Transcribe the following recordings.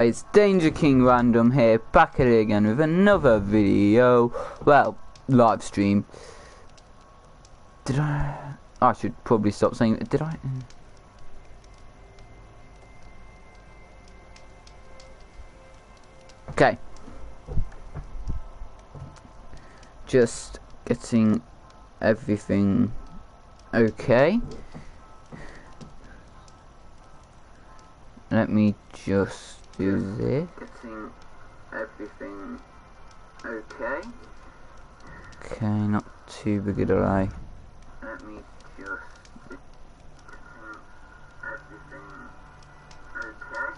It's Danger King Random here, back at it again with another video. Well, live stream. I should probably stop saying it. Did I? Okay. Just getting everything okay. Let me just do this. Getting everything okay. Okay, not too big a delay. Let me just getting everything okay.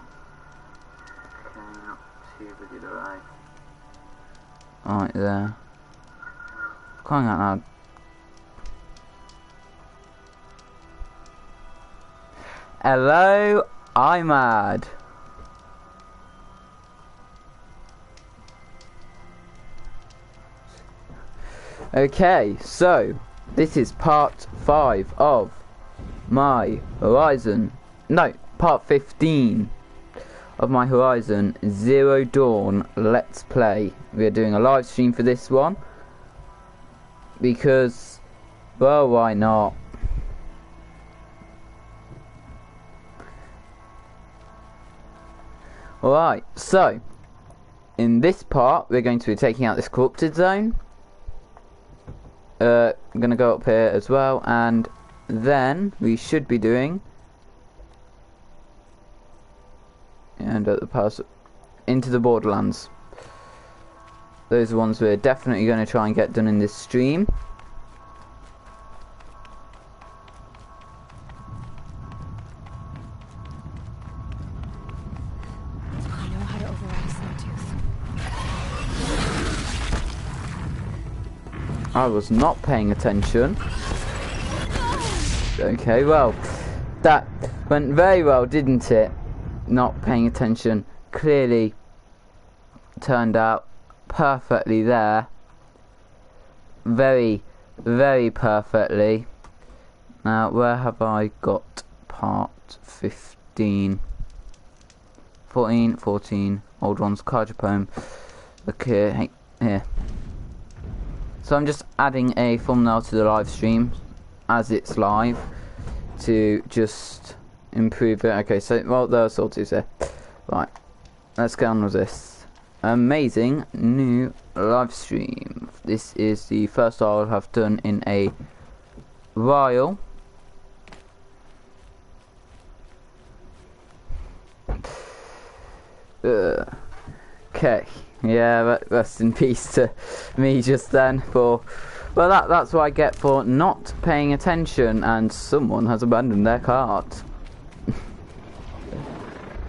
Okay, not too big a delay. Right there. Crying out loud. Hello, I'm mad. Okay, so this is part 5 of my Horizon. No, part 15 of my Horizon Zero Dawn Let's Play. We are doing a live stream for this one because, well, why not? Alright, so in this part we're going to be taking out this corrupted zone. I'm gonna go up here as well, and then we should be doing and at the pass into the Borderlands. Those are ones we're definitely going to try and get done in this stream. I was not paying attention. Okay, well, that went very well, didn't it? Not paying attention clearly turned out perfectly there. Very, very perfectly. Now, where have I got part 15? 14, old ones, Kaja poem. Look here, hey, here. So I'm just adding a thumbnail to the live stream as it's live to just improve it. Okay, so, well, there are sorties there. Right, let's get on with this. Amazing new live stream. This is the first I'll have done in a while. Okay. Yeah, rest in peace to me just then for, well, that's what I get for not paying attention, and someone has abandoned their cart.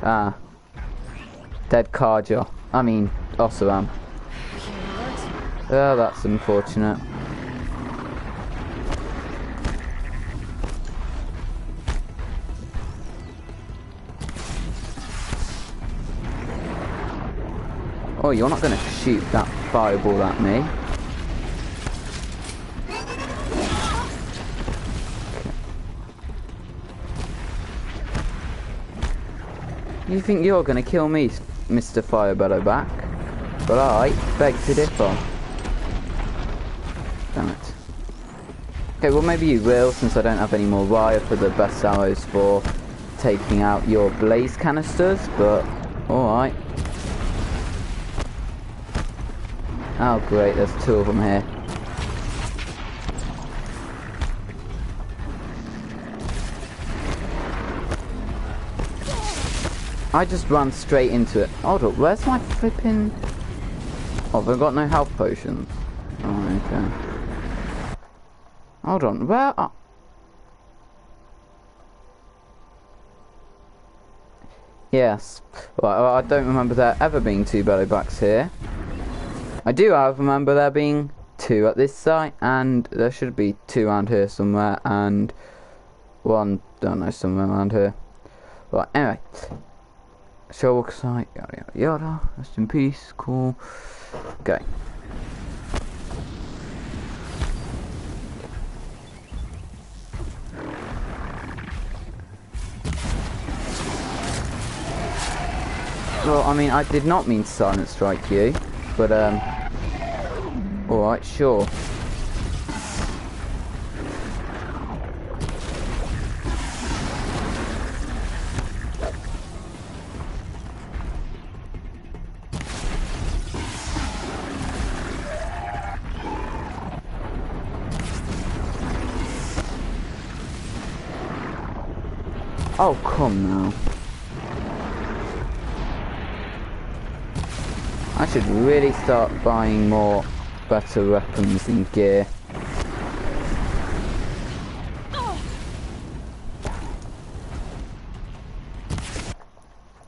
Ah. Dead Karja. I mean, Osaram. Oh, that's unfortunate. Oh, you're not going to shoot that fireball at me. You think you're going to kill me, Mr. Firebellowback? But I beg to differ. Damn it. Okay, well maybe you will, since I don't have any more wire for the best arrows for taking out your blaze canisters, but alright. Oh great, there's 2 of them here. I just ran straight into it. Hold up, where's my flipping... Oh, they've got no health potions. Oh, okay. Hold on, where are... Yes. Well, I don't remember there ever being 2 bellowbacks here. I do, however, remember there being 2 at this site, and there should be 2 around here somewhere, and 1, don't know, somewhere around here. Right, anyway. Showwalk site, yada yada yada, rest in peace, cool. Okay. Well, I mean, I did not mean to silent strike you, but alright, sure. Oh, come now. I should really start buying more better weapons and gear.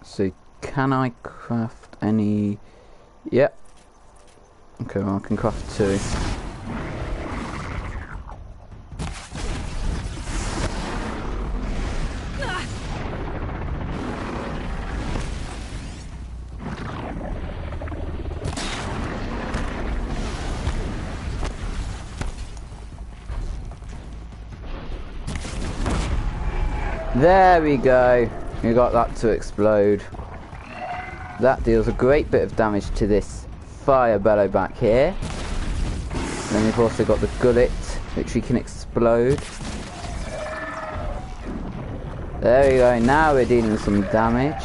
So, can I craft any... Yep. Okay, well, I can craft 2. There we go. We got that to explode. That deals a great bit of damage to this fire bellow back here. Then we've also got the gullet, which we can explode. There we go. Now we're dealing some damage.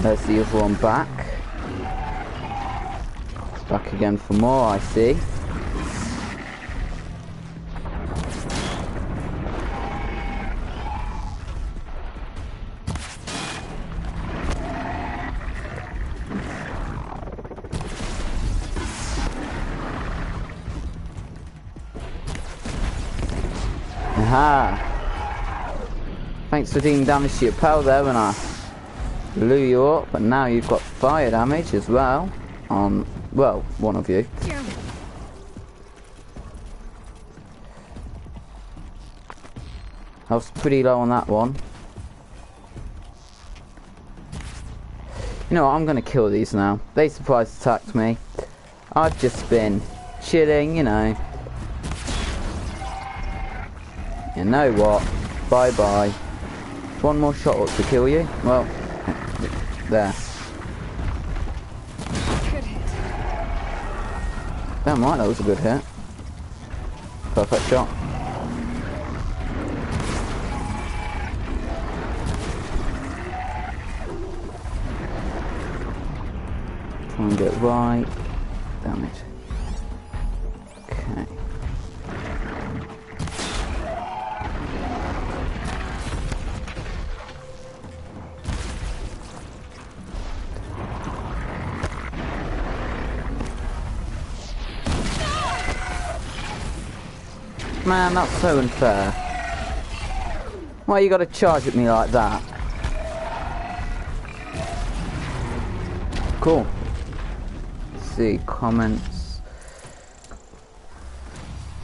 There's the other one back. Back again for more, I see. Aha! Thanks for dealing damage to your pal there when I blew you up, but now you've got fire damage as well on, well, one of you. I was pretty low on that one. You know what, I'm gonna kill these now. They surprise attacked me. I've just been chilling, you know. You know what? Bye bye. One more shot up to kill you. Well, there. Good hit. Damn right, that was a good hit. Perfect shot. Try and get right. Damn it. Okay. Man, that's so unfair. Why you gotta charge at me like that? Cool. Let's see, comments.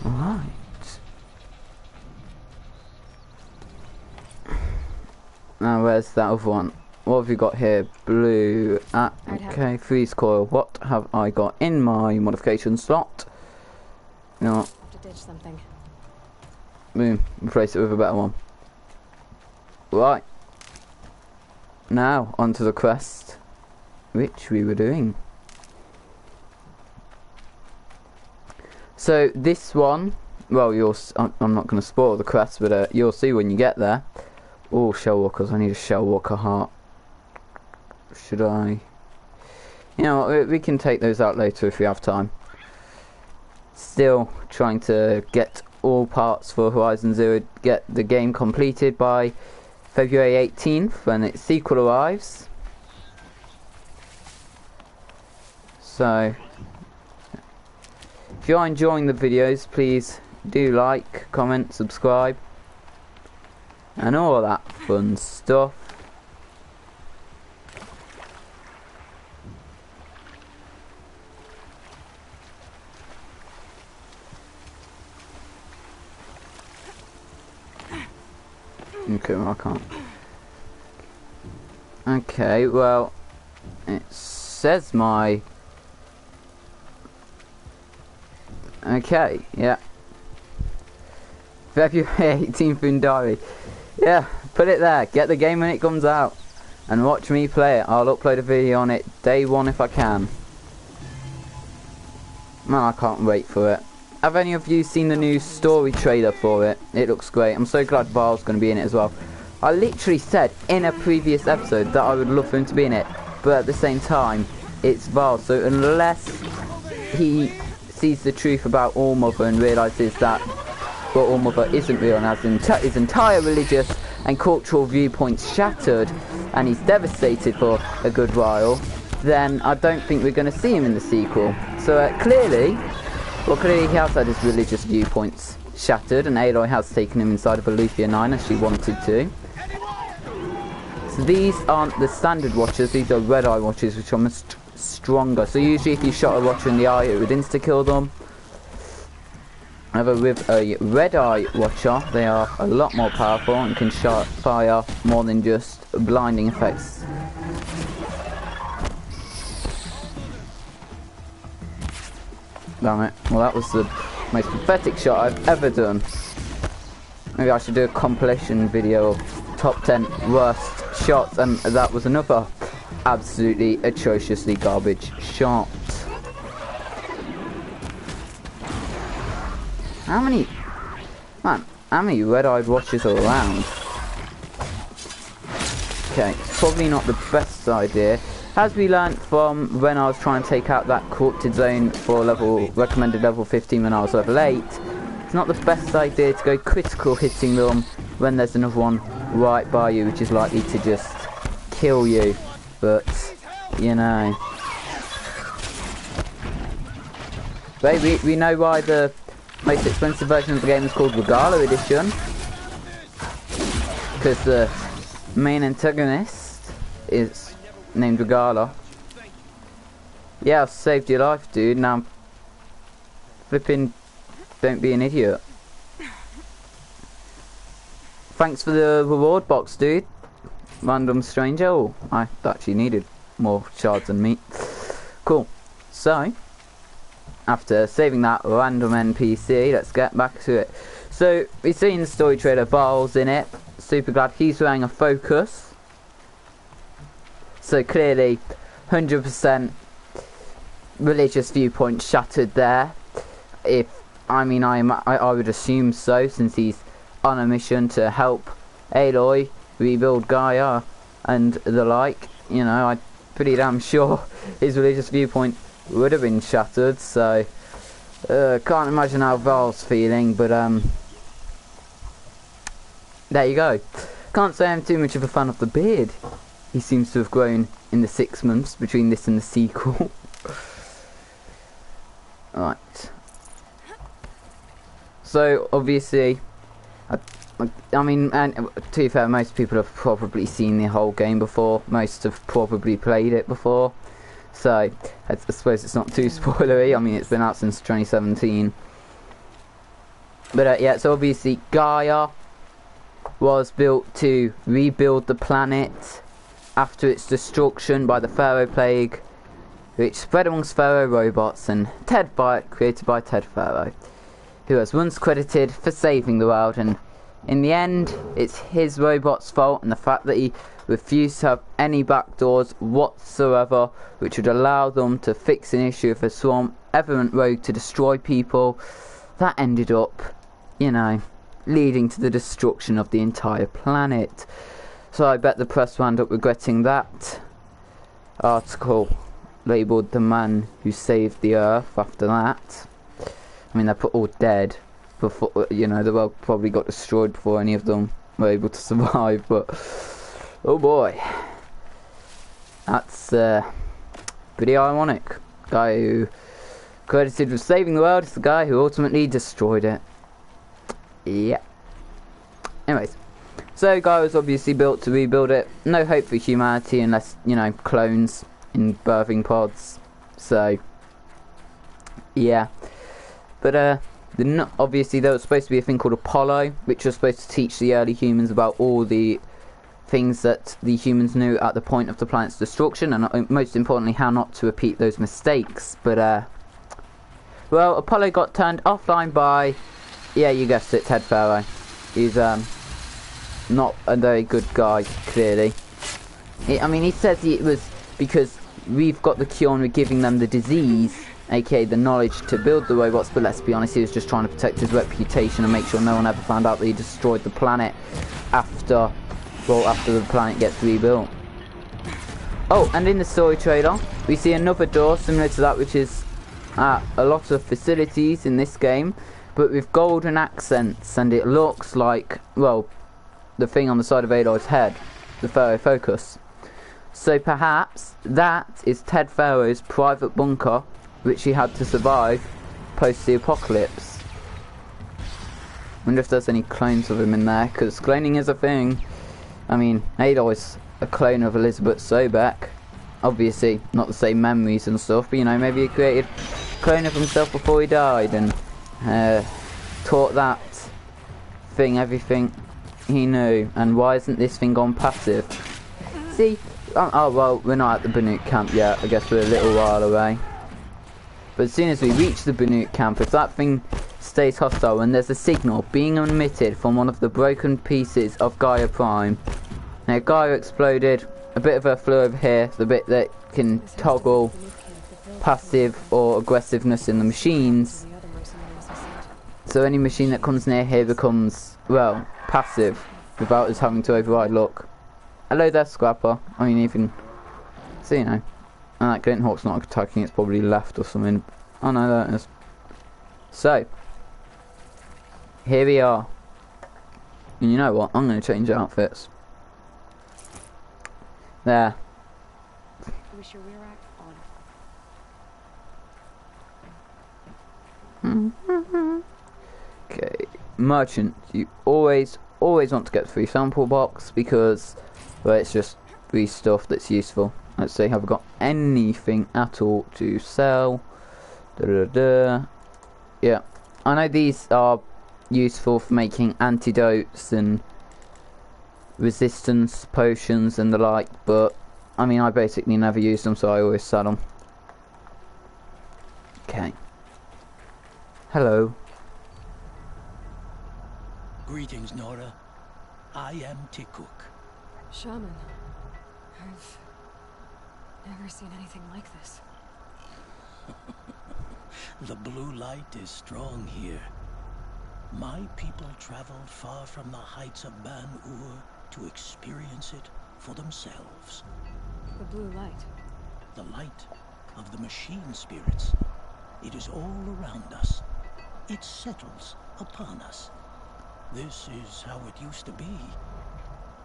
Alright. Now where's that other one? What have you got here? Blue. Okay, freeze coil. What have I got in my modification slot? You know what? Have to ditch something. Boom, replace it with a better one. Right. Now, onto the quest, which we were doing. So, this one, well, I'm not going to spoil the quest, but you'll see when you get there. Oh, shell walkers, I need a shell walker heart. Should I? You know, we can take those out later if we have time. Still trying to get all parts for Horizon Zero, get the game completed by February 18th when its sequel arrives. So if you are enjoying the videos, please do like, comment, subscribe and all that fun stuff. Okay, well, I can't. Okay, well, It says my... Okay, yeah. February 18th in diary. Yeah, put it there. Get the game when it comes out. And watch me play it. I'll upload a video on it day one if I can. Man, I can't wait for it. Have any of you seen the new story trailer for it? It looks great. I'm so glad Val's going to be in it as well. I literally said in a previous episode that I would love for him to be in it. But at the same time, it's Val. So unless he sees the truth about All-Mother and realises that All-Mother isn't real and has his entire religious and cultural viewpoints shattered and he's devastated for a good while, then I don't think we're going to see him in the sequel. So clearly he has had his religious viewpoints shattered, and Aloy has taken him inside of a Lufia 9 as she wanted to. So these aren't the standard watchers, these are red eye watchers, which are much stronger. So usually if you shot a watcher in the eye, it would insta-kill them. However, with a red eye watcher, they are a lot more powerful and can fire more than just blinding effects. Damn it. Well, that was the most pathetic shot I've ever done. Maybe I should do a compilation video of top 10 worst shots, and that was another absolutely atrociously garbage shot. How many red-eyed watchers are around? Okay, it's probably not the best idea. As we learnt from when I was trying to take out that corrupted zone for recommended level 15 when I was level 8, it's not the best idea to go critical hitting them when there's another one right by you, which is likely to just kill you. But, you know. But we know why the most expensive version of the game is called Guerrilla Edition. Because the main antagonist is named Guerrilla. Yeah, I've saved your life, dude. Now, flipping, don't be an idiot. Thanks for the reward box, dude. Random stranger. Oh, I actually needed more shards than meat. Cool. So, after saving that random NPC, let's get back to it. So, we've seen the story trailer, Val's in it. Super glad he's wearing a focus. So clearly, 100% religious viewpoint shattered there. I would assume so, since he's on a mission to help Aloy rebuild Gaia and the like. You know, I'm pretty damn sure his religious viewpoint would have been shattered. So can't imagine how Val's feeling, but there you go. Can't say I'm too much of a fan of the beard. He seems to have grown in the 6 months between this and the sequel. Right. So, obviously, I mean, and to be fair, most people have probably seen the whole game before. Most have probably played it before. So, I suppose it's not too spoilery. I mean, it's been out since 2017. But, yeah, so obviously, Gaia was built to rebuild the planet after its destruction by the Pharaoh Plague, which spread amongst Pharaoh robots, and created by Ted Pharaoh, who was once credited for saving the world, and in the end, it's his robot's fault, and the fact that he refused to have any backdoors whatsoever, which would allow them to fix an issue if a swamp ever went rogue to destroy people, that ended up, you know, leading to the destruction of the entire planet. So I bet the press wound up regretting that article labelled "The Man Who Saved the Earth" after that. I mean, they're all dead before, you know, the world probably got destroyed before any of them were able to survive, but oh boy, that's pretty ironic. Guy who credited with saving the world is the guy who ultimately destroyed it. Yeah. Anyways, so Gaia was obviously built to rebuild it. No hope for humanity unless, you know, clones in birthing pods. So, yeah. But obviously there was supposed to be a thing called Apollo, which was supposed to teach the early humans about all the things that the humans knew at the point of the planet's destruction, and most importantly, how not to repeat those mistakes. But, well, Apollo got turned offline by, yeah, you guessed it, Ted Faro. He's, not a very good guy, clearly. I mean, he says it was because we've got the cure and we're giving them the disease, aka the knowledge to build the robots, but let's be honest, he was just trying to protect his reputation and make sure no one ever found out that he destroyed the planet after the planet gets rebuilt. Oh, and in the story trailer, we see another door similar to that, which is at a lot of facilities in this game, but with golden accents, and it looks like, well, the thing on the side of Aloy's head, the Pharaoh focus. So perhaps that is Ted Faro's private bunker, which he had to survive post the apocalypse. Wonder if there's any clones of him in there, because cloning is a thing. I mean, Aloy's a clone of Elizabeth Sobek. Obviously, not the same memories and stuff, but you know, maybe he created a clone of himself before he died and taught that thing everything he knew. And why isn't this thing gone passive? See, oh well, we're not at the Banuk camp yet. I guess we're a little while away. But as soon as we reach the Banuk camp, if that thing stays hostile and there's a signal being emitted from one of the broken pieces of Gaia Prime. Now Gaia exploded, a bit of her flew over here, the bit that can toggle passive or aggressiveness in the machines. So any machine that comes near here becomes, well, passive without us having to override. Look. Hello there, Scrapper. I mean, even, so you know. And that Glint Hawk's not attacking, it's probably left or something. Oh no, there it is. So, here we are. And you know what? I'm going to change outfits. There. Wish your rear act on. Okay. Merchant, you always want to get the free sample box because, well, it's just free stuff that's useful. Let's see, have I got anything at all to sell? Yeah, I know these are useful for making antidotes and resistance potions and the like, but I mean, I basically never use them, so I always sell them. Okay. Hello. Greetings, Nora. I am Tikuk. Shaman, I've never seen anything like this. The blue light is strong here. My people traveled far from the heights of Ban-Ur to experience it for themselves. The blue light. The light of the machine spirits. It is all around us. It settles upon us. This is how it used to be,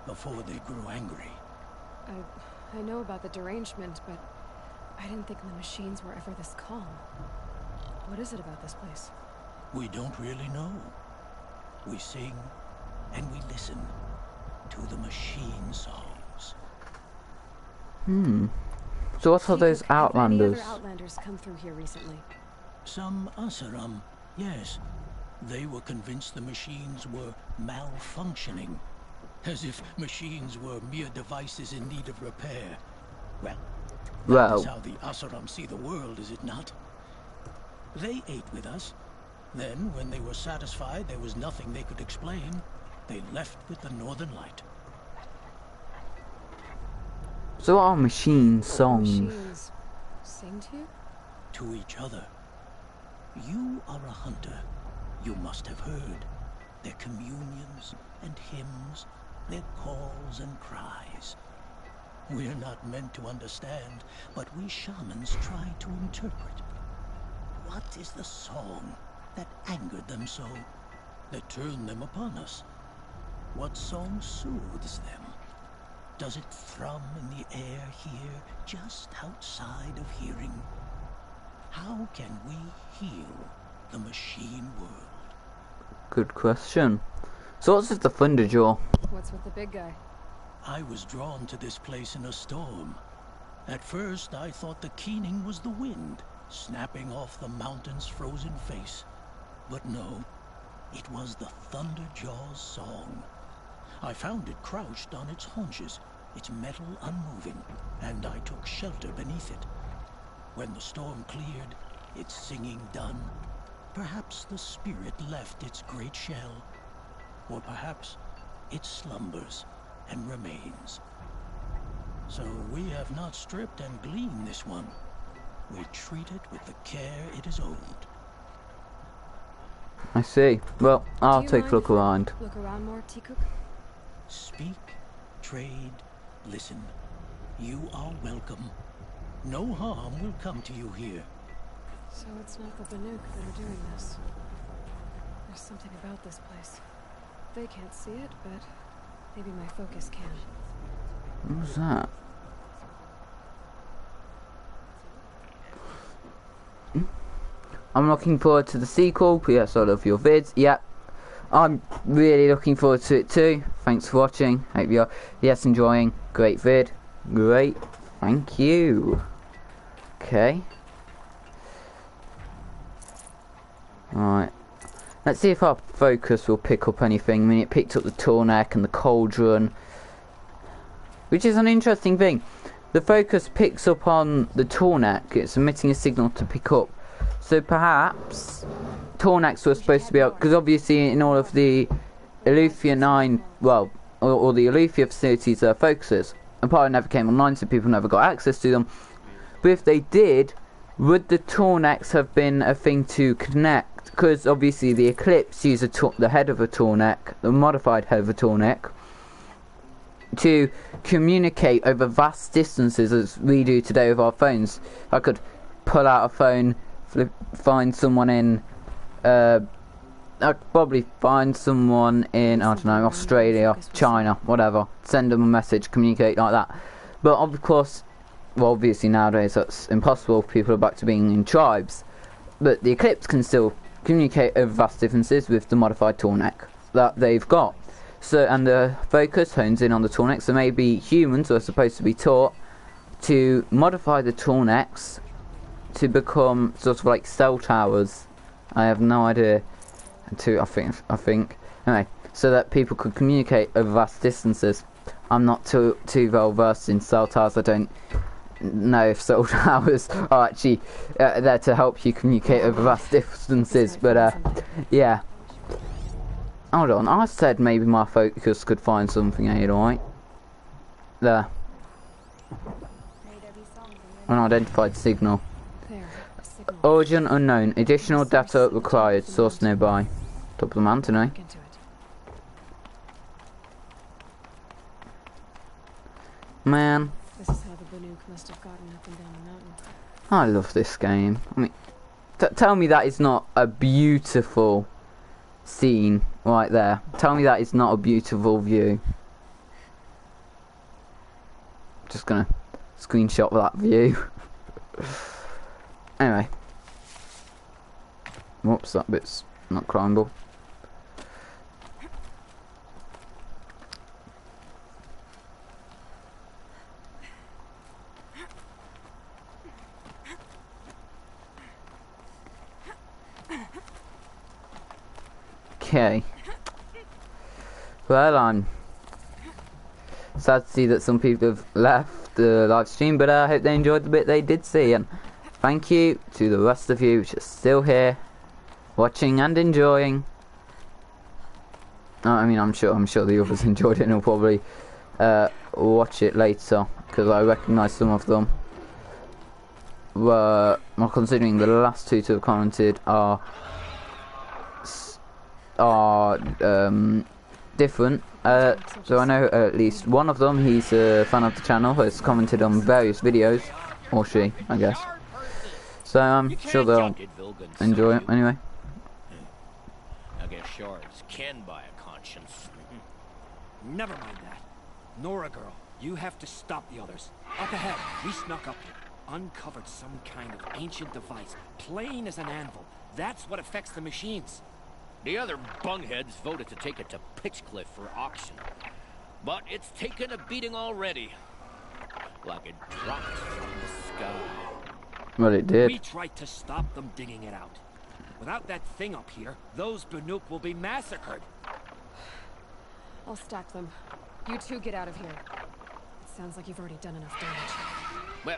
before they grew angry. I know about the derangement, but I didn't think the machines were ever this calm. What is it about this place? We don't really know. We sing and we listen to the machine songs. So what are those Outlanders? Any other Outlanders come through here recently? Some Asuram, yes. They were convinced the machines were malfunctioning. As if machines were mere devices in need of repair. Well, that is how the Asuram see the world, is it not? They ate with us. Then, when they were satisfied there was nothing they could explain, they left with the Northern Light. So what are machine songs? Machines sing to you? To each other. You are a hunter. You must have heard their communions and hymns, their calls and cries. We're not meant to understand, but we shamans try to interpret. What is the song that angered them so, that turned them upon us? What song soothes them? Does it thrum in the air here, just outside of hearing? How can we heal the machine world? Good question. So what's with the Thunderjaw? What's with the big guy? I was drawn to this place in a storm. At first I thought the keening was the wind, snapping off the mountain's frozen face. But no, it was the Thunderjaw's song. I found it crouched on its haunches, its metal unmoving, and I took shelter beneath it. When the storm cleared, its singing done, perhaps the spirit left its great shell, or perhaps it slumbers and remains. So we have not stripped and gleaned this one. We treat it with the care it is owed. I see. Well, I'll Do you take a mind look if we around. Look around more, Tikuk? Speak, trade, listen. You are welcome. No harm will come to you here. So it's not the Banuk that are doing this. There's something about this place. They can't see it, but maybe my focus can. What was that? I'm looking forward to the sequel. Yes, I love your vids. Yep. I'm really looking forward to it too. Thanks for watching. Hope you're enjoying. Great vid. Great. Thank you. Okay. Alright. Let's see if our focus will pick up anything. I mean, it picked up the tall neck and the cauldron, which is an interesting thing. The focus picks up on the tall neck. It's emitting a signal to pick up. So perhaps Tornax were supposed to be out, because obviously in all of the Aleufia 9, well, or the Aleufia facilities, there are focuses. And part never came online, so people never got access to them. But if they did, would the Tornax have been a thing to connect? Because obviously the Eclipse used the head of a Tornac, the modified head of a Tornac, to communicate over vast distances as we do today with our phones. I could pull out a phone, find someone in I'd probably find someone in, I don't know, Australia, China, whatever, send them a message, communicate like that. But of course, well, obviously nowadays that's impossible. People are back to being in tribes, but the Eclipse can still communicate over vast distances with the modified Tornac that they've got. So, and the focus hones in on the Tornacs, so maybe humans are supposed to be taught to modify the Tornacs to become sort of like cell towers. I have no idea. I think anyway, so that people could communicate over vast distances. I'm not too well versed in cell towers. I don't know if cell towers are actually there to help you communicate over vast distances. But yeah. Hold on. I said maybe my focus could find something. Aloy. There. Unidentified signal. Origin unknown. Additional data required. Source nearby. Top of the mountain, eh? Man. This is how the Banuk must have gotten up and down the mountain. I love this game. I mean, tell me that is not a beautiful scene right there. Tell me that is not a beautiful view. Just gonna screenshot that view. Anyway. Whoops, that bit's not climbable. Okay. Well, I'm sad to see that some people have left the live stream, but I hope they enjoyed the bit they did see, and thank you to the rest of you which are still here, watching and enjoying. I mean, I'm sure the others enjoyed it and will probably watch it later, because I recognise some of them. Well, considering the last two to have commented are different. So I know at least one of them, he's a fan of the channel, has commented on various videos, or she, I guess. So I'm sure they'll enjoy it anyway. I guess shards can buy a conscience. Never mind that. Nora girl, you have to stop the others. Up ahead, we snuck up here. Uncovered some kind of ancient device, plain as an anvil. That's what affects the machines. The other bungheads voted to take it to Pitchcliff for auction. But it's taken a beating already. Like it dropped from the sky. Well, it did. We tried to stop them digging it out. Without that thing up here, those Banuk will be massacred. I'll stack them. You two get out of here. It sounds like you've already done enough damage. Well,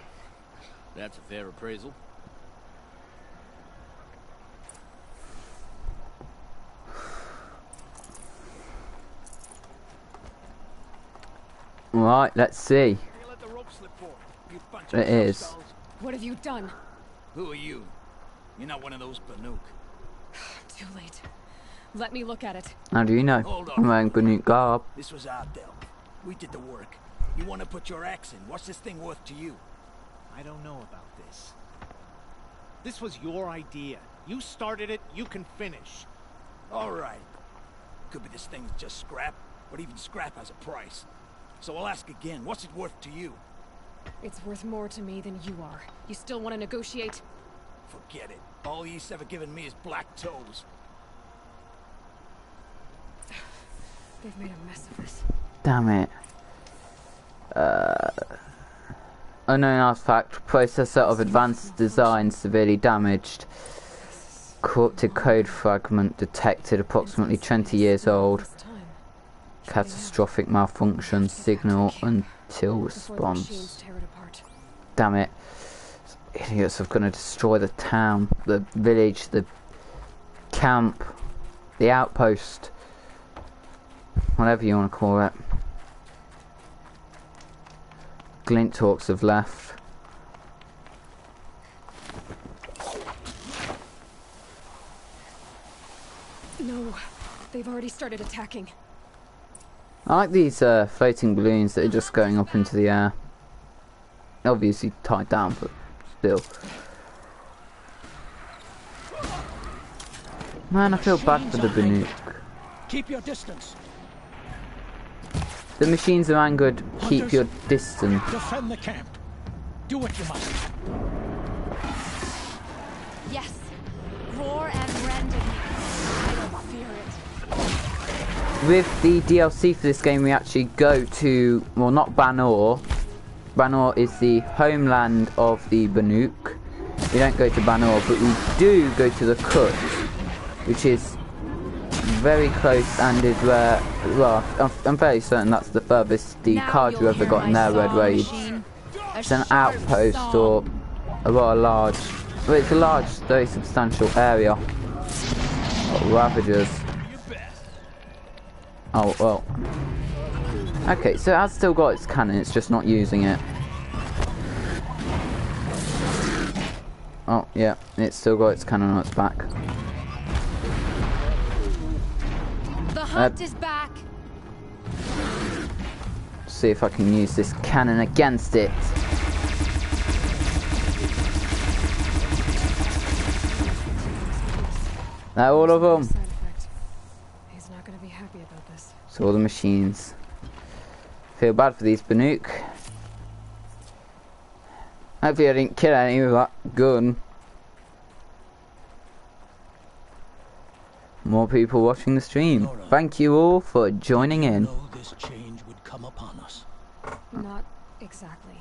that's a fair appraisal. Right, let's see. You let the rope slip forward, you bunch of It is. numbskulls. What have you done? Who are you? You're not one of those Banuk. Too late. Let me look at it. How do you know? Hold on. I'm wearing Banuk garb. This was our deal. We did the work. You want to put your axe in? What's this thing worth to you? I don't know about this. This was your idea. You started it, you can finish. All right. Could be this thing's just scrap, but even scrap has a price. So I'll ask again, what's it worth to you? It's worth more to me than you are. You still want to negotiate? Forget it. All you've ever given me is black toes. They've made a mess of this. Damn it. Unknown artifact. Processor of advanced design severely damaged. Corrupted code fragment detected. Approximately 20 years old. Catastrophic malfunction. Signal until response. Damn it. Idiots are going to destroy the town, the village, the camp, the outpost. Whatever you want to call it. Glint Talks have left. No, they've already started attacking. I like these floating balloons that are just going up into the air. Obviously tied down, but still. Man, I feel bad for the Banuk. Keep your distance. The machines are angered. Keep your distance. Defend the camp. Do what you must. Yes. Roar and rend in me. I don't fear it. With the DLC for this game, we actually go to, well, not Banor. Banor is the homeland of the Banuk. We don't go to Banor, but we do go to the Kut, which is very close and is where, well, I'm fairly certain that's the furthest the card you ever got in their red raid. It's an outpost or a large, well, it's a large, very substantial area. Ravagers. Oh, well. Okay, so it has still got its cannon, it's just not using it. Oh, yeah, it's still got its cannon on its back. The hunt is back. See if I can use this cannon against it. That all of them. Side effect. He's not going to be happy about this. It's all the machines. Feel bad for these Banuk. Hopefully I didn't kill any with that gun. More people watching the stream. Nora, Thank you all for joining in. know this change would come upon us. Not exactly.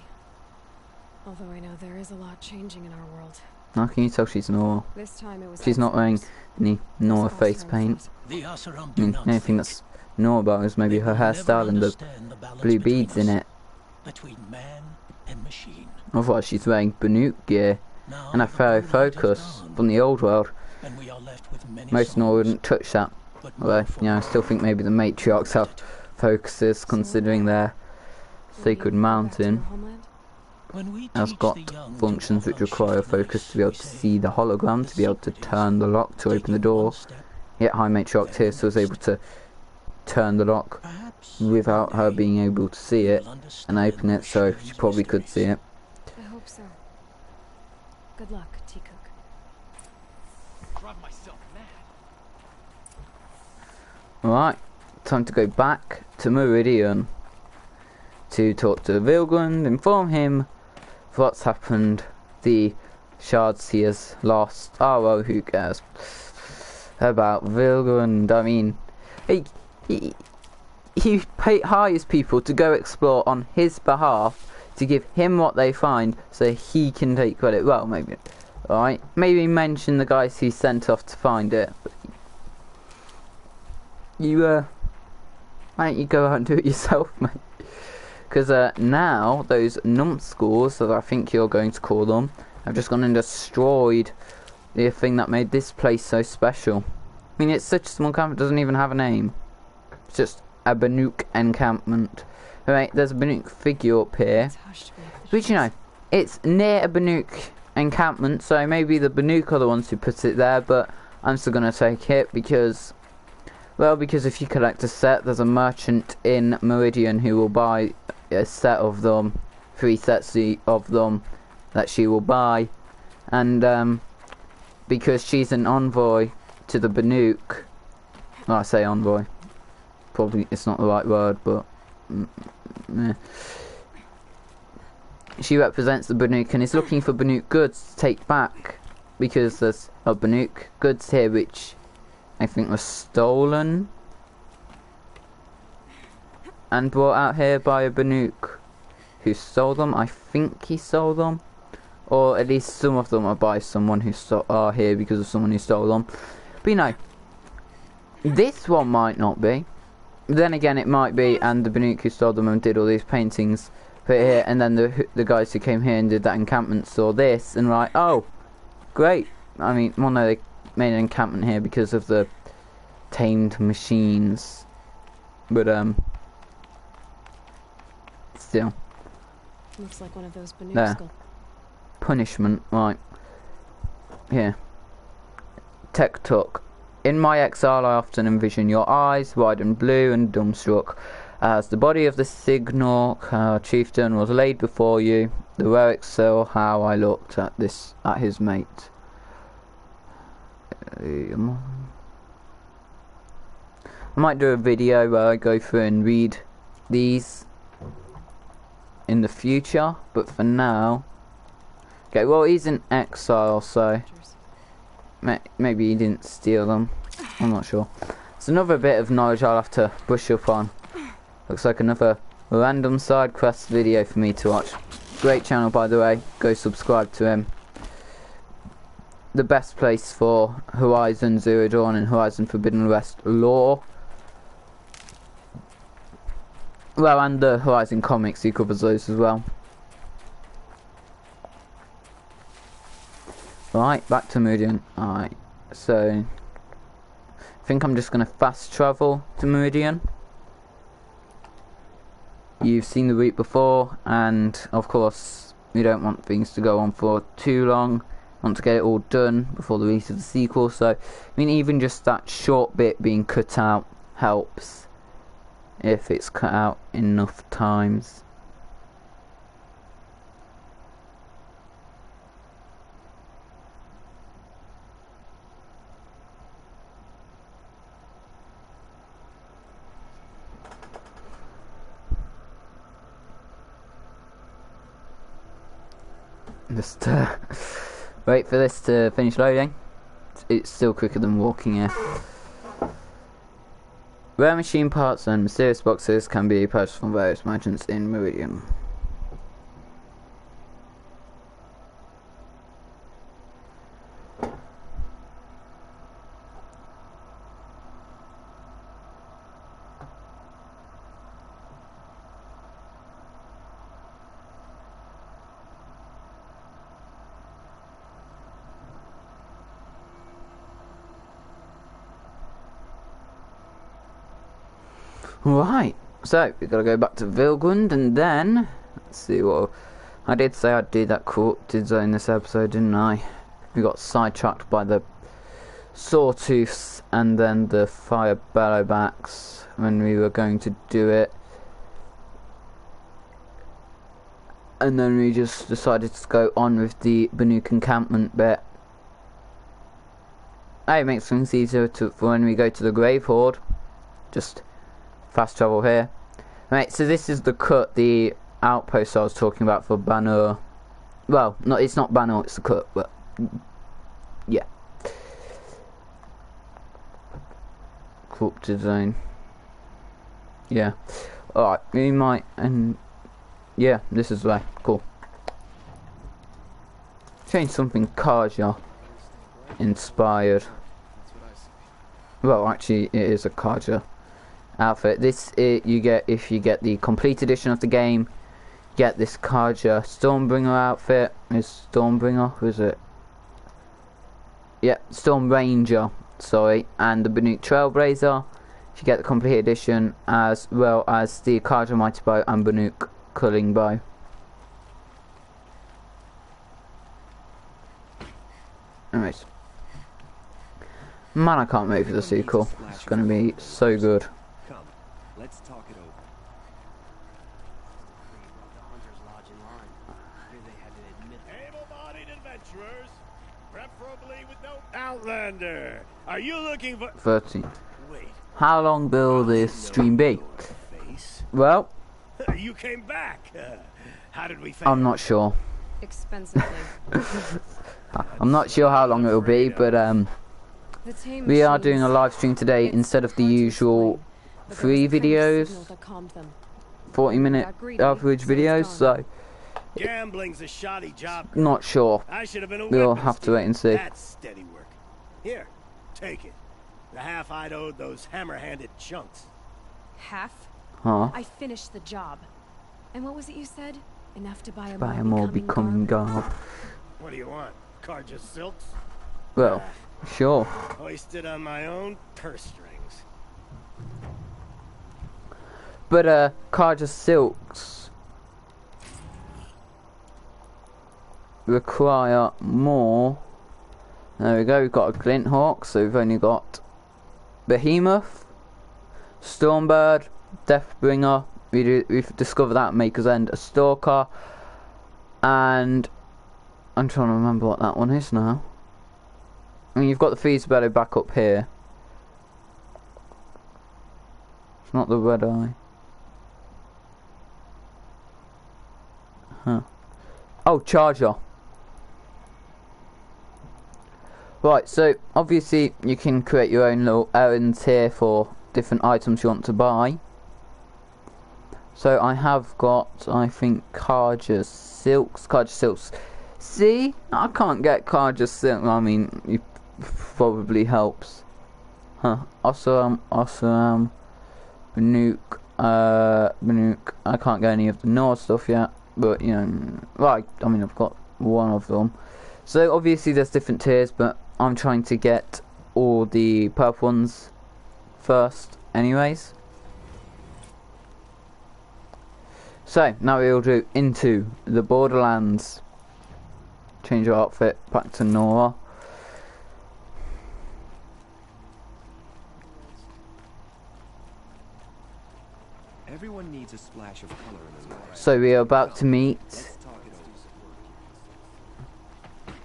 Although I know there is a lot changing in our world. How can you tell she's Nora? This time it was She's not wearing any Nora face paint. The Asuram I do mean, not the only thing think. that's Nora about is maybe They her will never hairstyle and the understand the balance blue between beads in us, it. Between man and machine. Otherwise she's wearing Banuk gear Now and a the Pharaoh blue light is focus gone, from the old world. and we are left with many Most Nora souls, wouldn't touch that. but Although, more for yeah, I still think maybe the matriarchs have focuses considering their sacred mountain When we has teach got the young to functions walk which on require a shapeless, focus to be able we to say, see the hologram, to be able to secret is turn the lock to open the taking door. one step, Yet High Matriarch Tirsa was able to turn the lock perhaps without her one day being able to see it we'll and understand open it, so Roshan's she probably could see mysteries. it. I hope so. Good luck, T-Cook. Drive myself mad. Alright, time to go back to Meridian to talk to Vilgund, inform him of what's happened, the shards he has lost. Oh well, who cares about Vilgund? I mean, he hires people to go explore on his behalf to give him what they find so he can take credit. Well, maybe. Alright, maybe mention the guys he sent off to find it. You Why don't you go out and do it yourself, mate? Because now those numbskulls, as I think you're going to call them, have just gone and destroyed the thing that made this place so special. I mean, it's such a small camp, it doesn't even have a name. It's just a Banuk encampment. Right, there's a Banuk figure up here. Which, you know, it's near a Banuk encampment, so maybe the Banuk are the ones who put it there, but I'm still going to take it because, well, because if you collect a set, there's a merchant in Meridian who will buy a set of them, 3 sets of them that she will buy, and because she's an envoy to the Banuk, well, I say envoy, probably it's not the right word, but she represents the Banuk and is looking for Banuk goods to take back, because there's Banuk goods here which I think were stolen and brought out here by a Banuk who stole them. I think he stole them, or at least some of them are by someone who are here because of someone who stole them. But you know, this one might not be. Then again, it might be, and the Banuk who stole them and did all these paintings put it here, and then the guys who came here and did that encampment saw this and like, oh, great. I mean, well, no, they made an encampment here because of the tamed machines, but still. Looks like one of those Banuk There. skull. Punishment, right. Here. Tech Talk. In my exile, I often envision your eyes, wide and blue and dumbstruck, as the body of the Signor chieftain was laid before you. The relics saw how I looked at his mate. I might do a video where I go through and read these in the future, but for now, okay. Well, he's in exile, so maybe he didn't steal them. I'm not sure. It's another bit of knowledge I'll have to brush up on. Looks like another random side quest video for me to watch. Great channel, by the way. Go subscribe to him. The best place for Horizon Zero Dawn and Horizon Forbidden West lore. Well, and the Horizon comics, he covers those as well. Right, back to Meridian. Alright, so I think I'm just going to fast travel to Meridian. You've seen the route before, and of course we don't want things to go on for too long. Want to get it all done before the release of the sequel, so I mean, even just that short bit being cut out helps if it's cut out enough times. Just wait for this to finish loading. It's still quicker than walking here. Rare machine parts and mysterious boxes can be purchased from various merchants in Meridian. Right, so we gotta go back to Vilgrund, and then let's see what I did say I'd do that corrupted zone this episode, didn't I? We got sidetracked by the sawtooths and then the fire bellowbacks when we were going to do it, and then we just decided to go on with the Banuk encampment bit. It makes things easier for when we go to the Grave Horde. Just fast travel here. Right, so this is the cut, the outpost I was talking about for Banner. Well, no, it's not Banner, it's the cut, but yeah. Corrupted zone. Yeah. Alright, we might, and yeah, this is the way. Cool. Change something Kaja inspired. Well, actually, it is a Kaja outfit. This you get if you get the complete edition of the game. Get this Karja Stormbringer outfit. Is Stormbringer? Who is it? Yeah, Storm Ranger. Sorry, and the Banuk Trailblazer. If you get the complete edition, as well as the Karja Mighty Bow and Banuk Culling Bow. Anyways, man, I can't wait for the sequel. It's going to be so good. Come, let's talk it over. Able-bodied adventurers, preferably with no Outlander. Are you looking for 13. Wait. How long will this stream be? Well, You came back. How did we fail? I'm not sure. Expensively. I'm not sure how long it will be, but The tame we are machines, doing a live stream today it's instead of the hard to usual explain, but there 3 was a kind of videos, signal that calmed them. 40-minute Got greedy, average so it's videos, gone. so Gambling's a shoddy job. not sure. I should have been a We'll weapons have to dealer. wait and see. That's steady work. Here, take it. The half I'd owed those hammer-handed chunks. Half? Huh? I finished the job. And what was it you said? Enough to buy a Buy more more becoming garb. What do you want? Karja silks? Well, sure. Hoisted on my own purse strings. But Karja silks require more. There we go, we've got a Glint Hawk, so we've only got Behemoth, Stormbird, Deathbringer. We've discovered that Maker's End, a Stalker, and I'm trying to remember what that one is now. I mean, you've got the Feasibility back up here. It's not the Red Eye. Huh. Oh, Charger. Right, so obviously you can create your own little errands here for different items you want to buy. So I have got, I think, Karja Silks. See, I can't get Karja Silk. I mean, it probably helps. Huh. Also, Banuk. I can't get any of the Nord stuff yet, but you know, right. I mean, I've got one of them. So obviously, there's different tiers, but I'm trying to get all the purple ones first, anyways. So now we'll do into the Borderlands. Change your outfit back to Nora. Everyone needs a splash of color in their lives. So we are about to meet.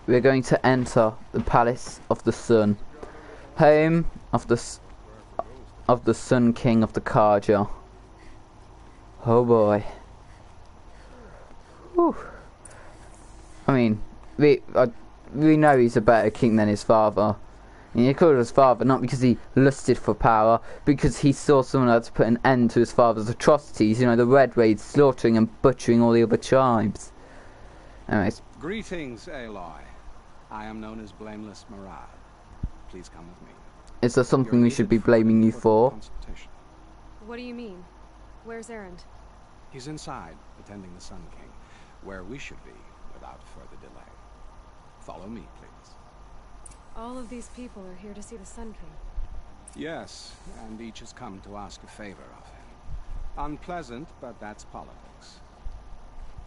We're going to enter the Palace of the Sun, home of the Sun King of the Karja. Oh boy. Whew. I mean, we know he's a better king than his father. And he called his father not because he lusted for power, because he saw someone had to put an end to his father's atrocities. You know, the Red Raids slaughtering and butchering all the other tribes. Anyways. Greetings, Aloy. I am known as Blameless Murad. Please come with me. Is there something we should be blaming you for? Consultation. What do you mean? Where's Erend? He's inside, attending the Sun King, where we should be without further delay. Follow me, please. All of these people are here to see the Sun King. Yes, and each has come to ask a favor of him. Unpleasant, but that's politics.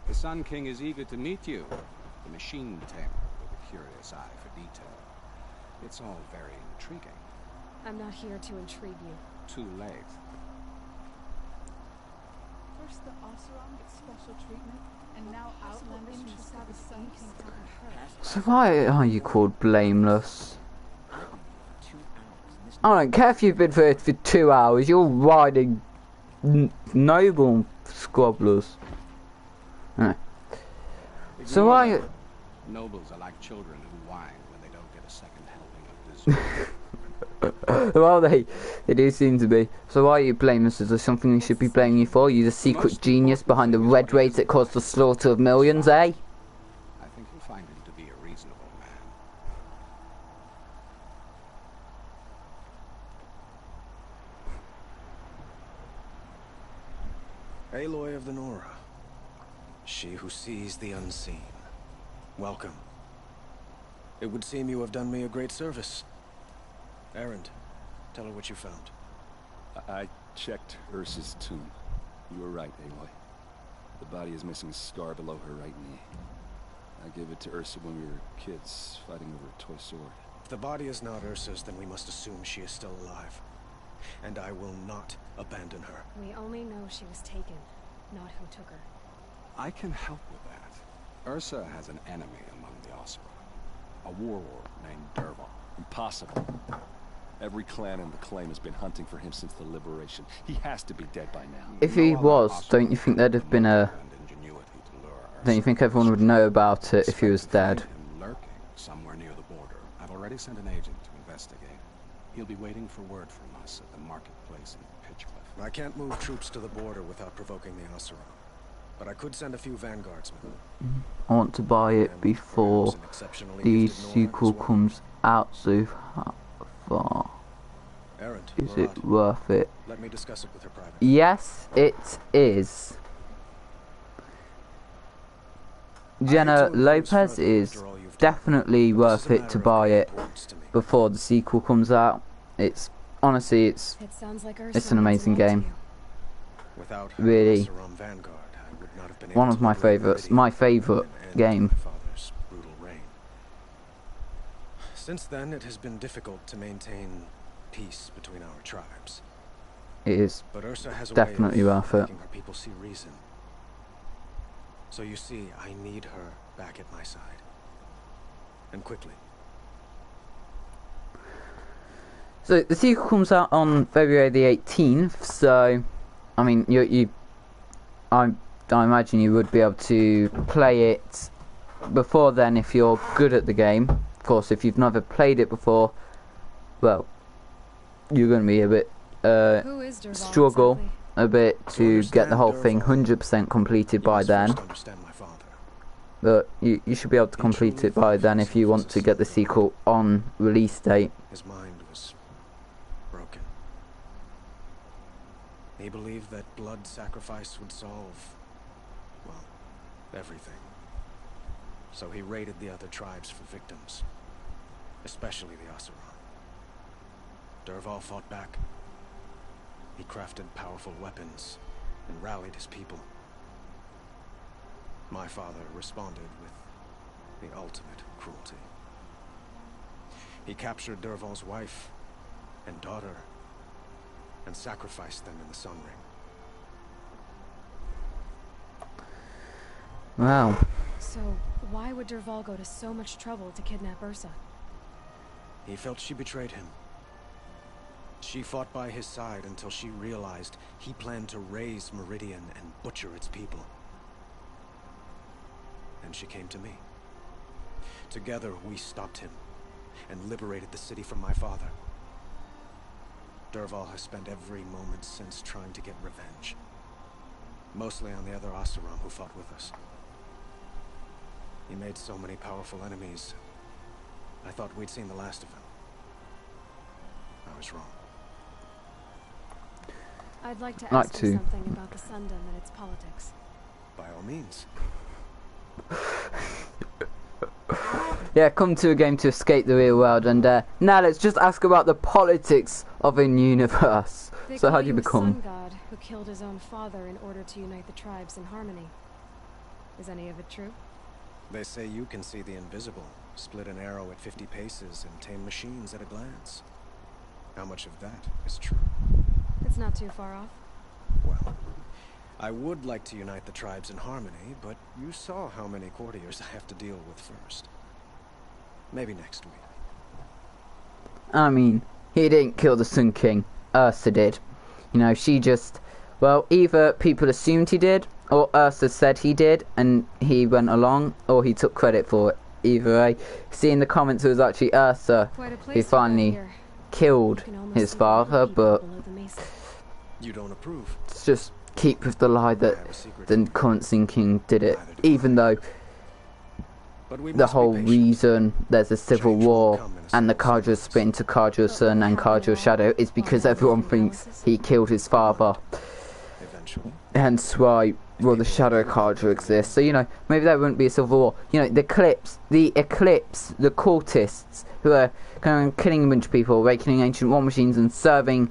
The Sun King is eager to meet you, the machine tamer with a curious eye for detail. It's all very intriguing. I'm not here to intrigue you. Too late. First the Oseram gets special treatment, and now Outlanders from the South Sun King come hurt. So why are you called Blameless? I don't care if you've been there for 2 hours, you're riding noble squabblers. No. So why... Nobles are like children who whine when they don't get a second helping of dessert. Well, they do seem to be. So why are you Blameless? Is there something we should be blaming you for? You the secret genius behind the Red Raids that caused the slaughter of millions, eh? I think you'll find him to be a reasonable man. Aloy of the Nora. She who sees the unseen. Welcome. It would seem you have done me a great service. Errand, tell her what you found. I checked Ursa's tomb. You were right, Aloy. The body is missing a scar below her right knee. I gave it to Ursa when we were kids, fighting over a toy sword. If the body is not Ursa's, then we must assume she is still alive. And I will not abandon her. We only know she was taken, not who took her. I can help with that. Ursa has an enemy among the Oseram. A warlord named Dervahl. Impossible. Every clan in the claim has been hunting for him since the liberation. He has to be dead by now. If he was, don't you think there'd have been a... Don't you think everyone would know about it if he was dead? Lurking somewhere near the border. I've already sent an agent to investigate. He'll be waiting for word from us at the marketplace in Pitchcliff. I can't move troops to the border without provoking the Oseram. But I could send a few vanguardsmen. I want to buy it before the sequel comes out so far. Errand, Is it worth it? Let me discuss it with her privately. Yes, it is. Jenna Lopez is definitely worth it to buy it before the sequel comes out. It's honestly, it's an amazing game. Really, one of my favorites. My favorite game. Since then, it has been difficult to maintain peace between our tribes. It is But Ursa has a definitely way of worth it. making her people see reason. So you see, I need her back at my side. And quickly. So the sequel comes out on February the 18th. So, I mean, I imagine you would be able to play it before then if you're good at the game. Of course, if you've never played it before, well, you're going to be a bit struggle exactly? a bit to get the whole thing 100% completed by then. But you should be able to complete it by then if you want to get the sequel on release date. His mind was broken. He believed that blood sacrifice would solve, well, everything. So he raided the other tribes for victims, especially the Oseram. Dervahl fought back. He crafted powerful weapons and rallied his people. My father responded with the ultimate cruelty. He captured Dervahl's wife and daughter and sacrificed them in the Sun Ring. Wow. So, why would Dervahl go to so much trouble to kidnap Ursa? He felt she betrayed him. She fought by his side until she realized he planned to raise Meridian and butcher its people. And she came to me. Together, we stopped him and liberated the city from my father. Dervahl has spent every moment since trying to get revenge. Mostly on the other Oseram who fought with us. He made so many powerful enemies. I thought we'd seen the last of him. I was wrong. I'd like to ask you something about the Sundom and its politics. By all means. Yeah, come to a game to escape the real world, and now let's just ask about the politics of a universe. So how do you become? Sun god who killed his own father in order to unite the tribes in harmony. Is any of it true? They say you can see the invisible, split an arrow at 50 paces, and tame machines at a glance. How much of that is true? It's not too far off. Well, I would like to unite the tribes in harmony, but you saw how many courtiers I have to deal with first. Maybe next week. I mean, he didn't kill the Sun King. Ursa did. You know, she just... Well, either people assumed he did, or Ursa said he did, and he went along, or he took credit for it. Either way, see in the comments it was actually Ursa who finally killed his father, but... You don't approve? Let's just keep with the lie that the current Sun King did it, even though the whole reason there's a civil war and the Kharja split into Kharja Sun and Kharja Shadow is because everyone thinks he killed his father. eventually. Hence why, well, the Shadow Carja exists. So, you know, maybe there wouldn't be a civil war. You know, the Eclipse, the cultists who are kind of killing a bunch of people, awakening ancient war machines and serving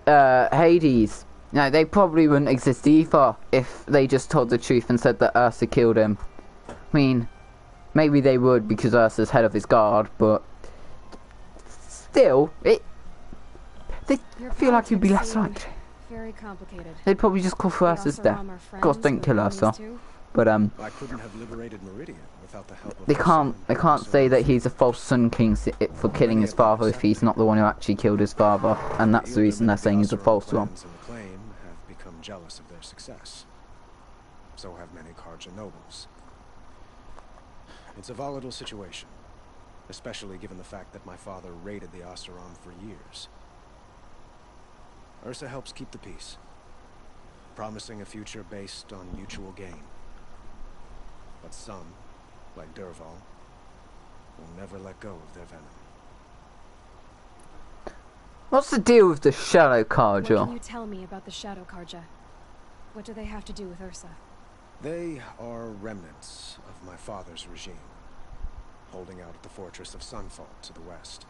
Hades. You know, they probably wouldn't exist either if they just told the truth and said that Ursa killed him. I mean, maybe they would because Ursa's head of his guard, but still, I feel like it'd be less likely. Very complicated. They'd probably just call for Ursa's death. Of course, don't kill Ursa. But I couldn't have liberated Meridian without the help of they can't say that he's a false Sun King for killing his father if he's not the one who actually killed his father, and that's the reason they're saying he's a false one. Have become jealous of their success. So have many Carja nobles. It's a volatile situation, especially given the fact that my father raided the Oseram for years. Ursa helps keep the peace, promising a future based on mutual gain. But some, like Dervahl, will never let go of their venom. What's the deal with the Shadow Carja? What can you tell me about the Shadow Carja? What do they have to do with Ursa? They are remnants of my father's regime, holding out at the fortress of Sunfall to the west.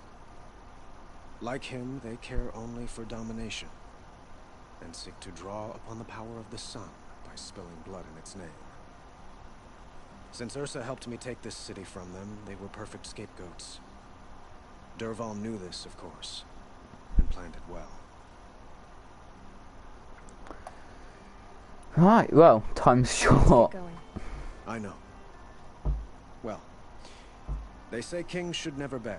Like him, they care only for domination, and seek to draw upon the power of the sun by spilling blood in its name. Since Ursa helped me take this city from them, they were perfect scapegoats. Dervahl knew this, of course, and planned it well. Right, well, time's short. I know. Well, they say kings should never beg.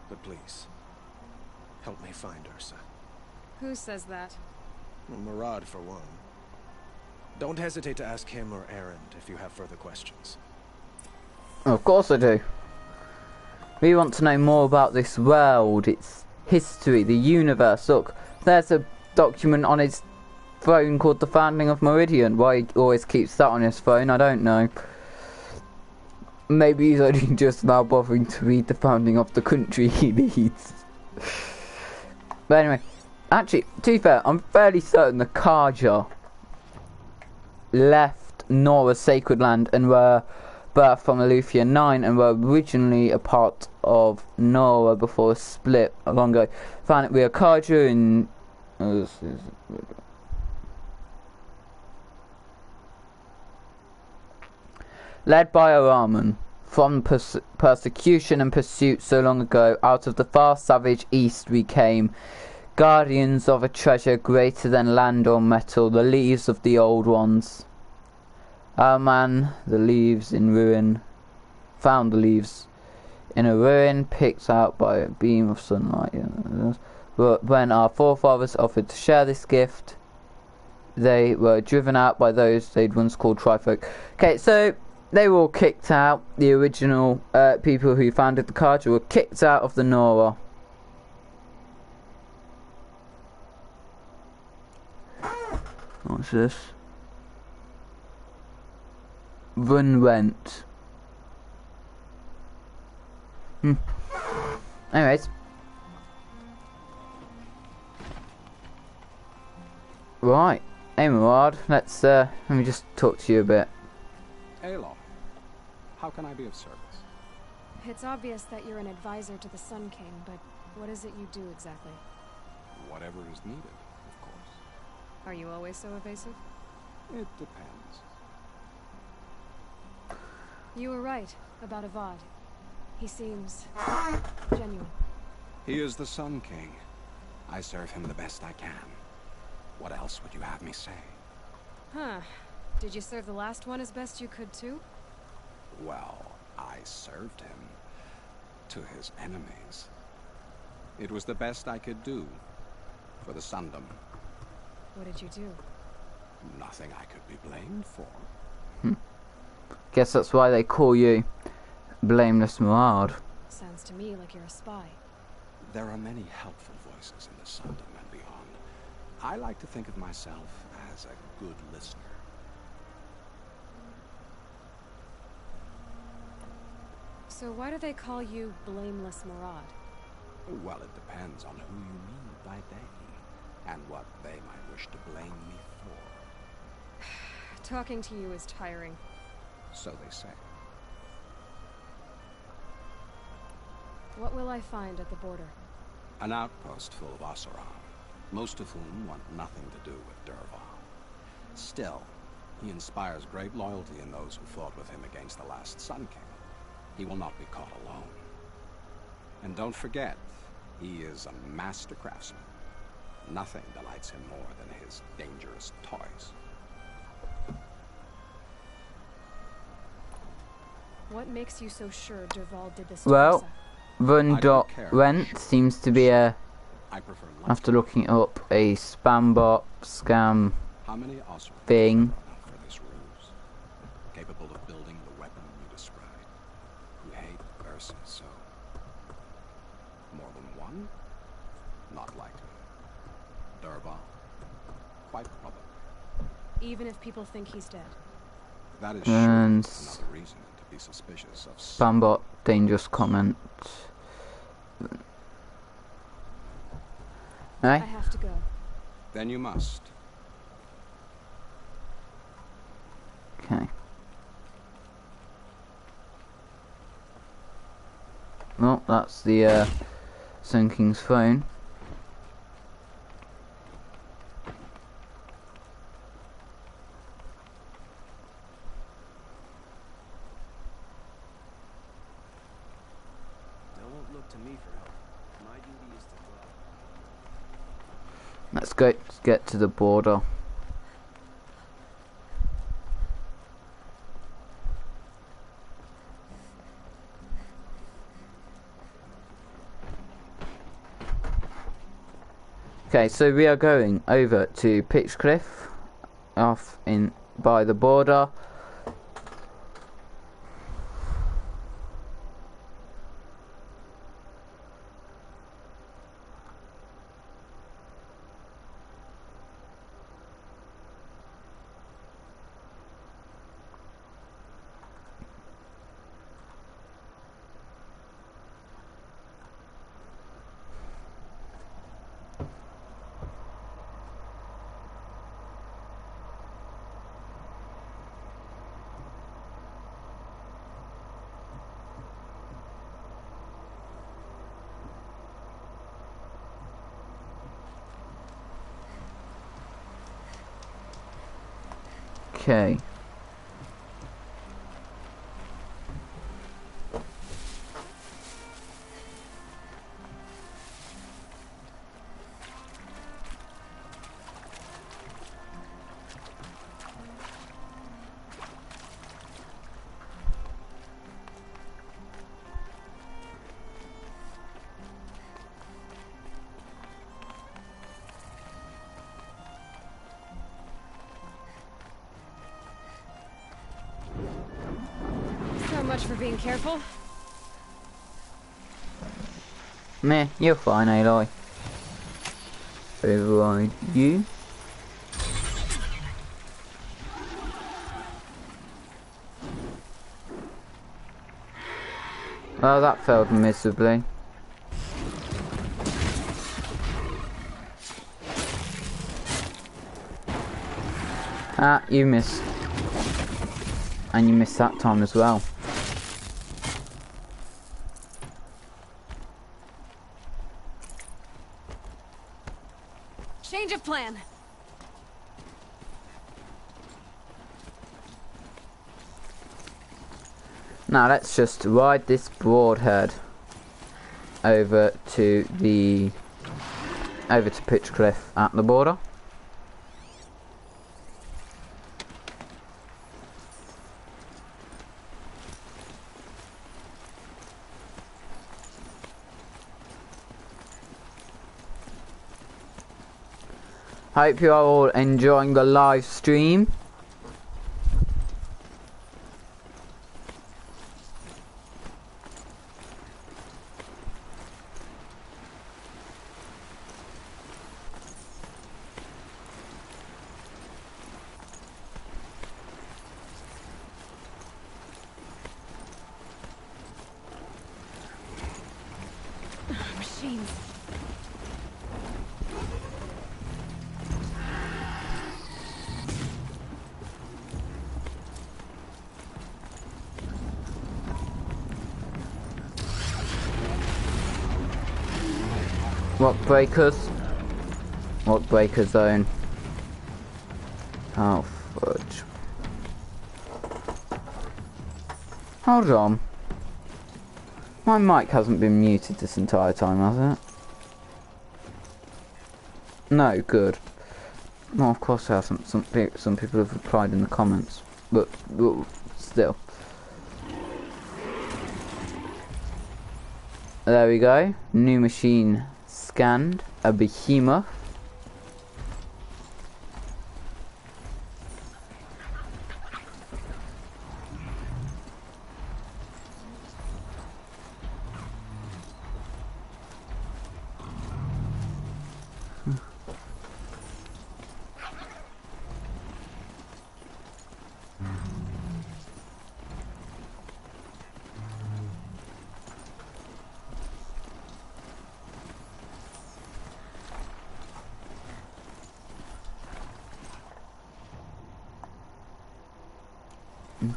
But please, help me find Ursa. Who says that? Murad, for one. Don't hesitate to ask him or Erend if you have further questions. Of course I do. We want to know more about this world, its history, the universe. Look, there's a document on his phone called The Founding of Meridian. Why he always keeps that on his phone, I don't know. Maybe he's only just now bothering to read the founding of the country he leads. But anyway, actually, to be fair, I'm fairly certain the Carja left Nora's sacred land and were birthed from Aletheia 9 and were originally a part of Nora before a split long ago. Found it with a Carja in... led by Araman, from persecution and pursuit so long ago, out of the far savage east we came, guardians of a treasure greater than land or metal, the leaves of the old ones. Araman, the leaves in ruin, found the leaves in a ruin, picked out by a beam of sunlight. But when our forefathers offered to share this gift, they were driven out by those they'd once called trifolk. Okay, so they were all kicked out. The original people who founded the Carja were kicked out of the Nora. What's this? Run went. Anyways. Right. Hey Murad, let me just talk to you a bit. Aloy, how can I be of service? It's obvious that you're an advisor to the Sun King, but what is it you do exactly? Whatever is needed, of course. Are you always so evasive? It depends. You were right about Avad. He seems genuine. He is the Sun King. I serve him the best I can. What else would you have me say? Huh. Did you serve the last one as best you could too? Well, I served him to his enemies. It was the best I could do for the Sundom. What did you do? Nothing I could be blamed for. Guess that's why they call you Blameless Murad. Sounds to me like you're a spy. There are many helpful voices in the Sundom and beyond. I like to think of myself as a good listener. So why do they call you Blameless Murad? Well, it depends on who you mean by they. and what they might wish to blame me for. Talking to you is tiring. So they say. What will I find at the border? An outpost full of Oseram, most of whom want nothing to do with Dervahl. Still, he inspires great loyalty in those who fought with him against the last Sun King. He will not be caught alone. And don't forget, he is a master craftsman. Nothing delights him more than his dangerous toys. What makes you so sure Dervahl did this to Well, Ursa? run.rent seems to be a, I prefer after looking it up, a spam bot scam How many Oseram thing. for this ruse? Capable of building the weapon you described. You hate Ursa so. More than one? Not likely. Dervahl? Quite probably. Even if people think he's dead. That is And surely another reason to be suspicious of spam bot dangerous comment. I Hey? have to go. Then you must. Okay. Well, that's the Sun King's phone. Don't look to me for help. My duty is to go. Let's go. Let's get to the border. Okay, so we are going over to Pitchcliff, off in by the border. Okay. So much for being careful. Meh, you're fine, Aloy. Override you. Well, that failed miserably. Ah, you missed. And you missed that time as well. Change of plan. Now let's just ride this broadhead over to Pitchcliff at the border. Hope you are all enjoying the live stream. Machines. Rock breakers. Rock breaker zone. Oh, fudge. Hold on. My mic hasn't been muted this entire time, has it? No, good. Well, of course it hasn't. Some people have replied in the comments, but still. There we go. New machine scanned. A behemoth.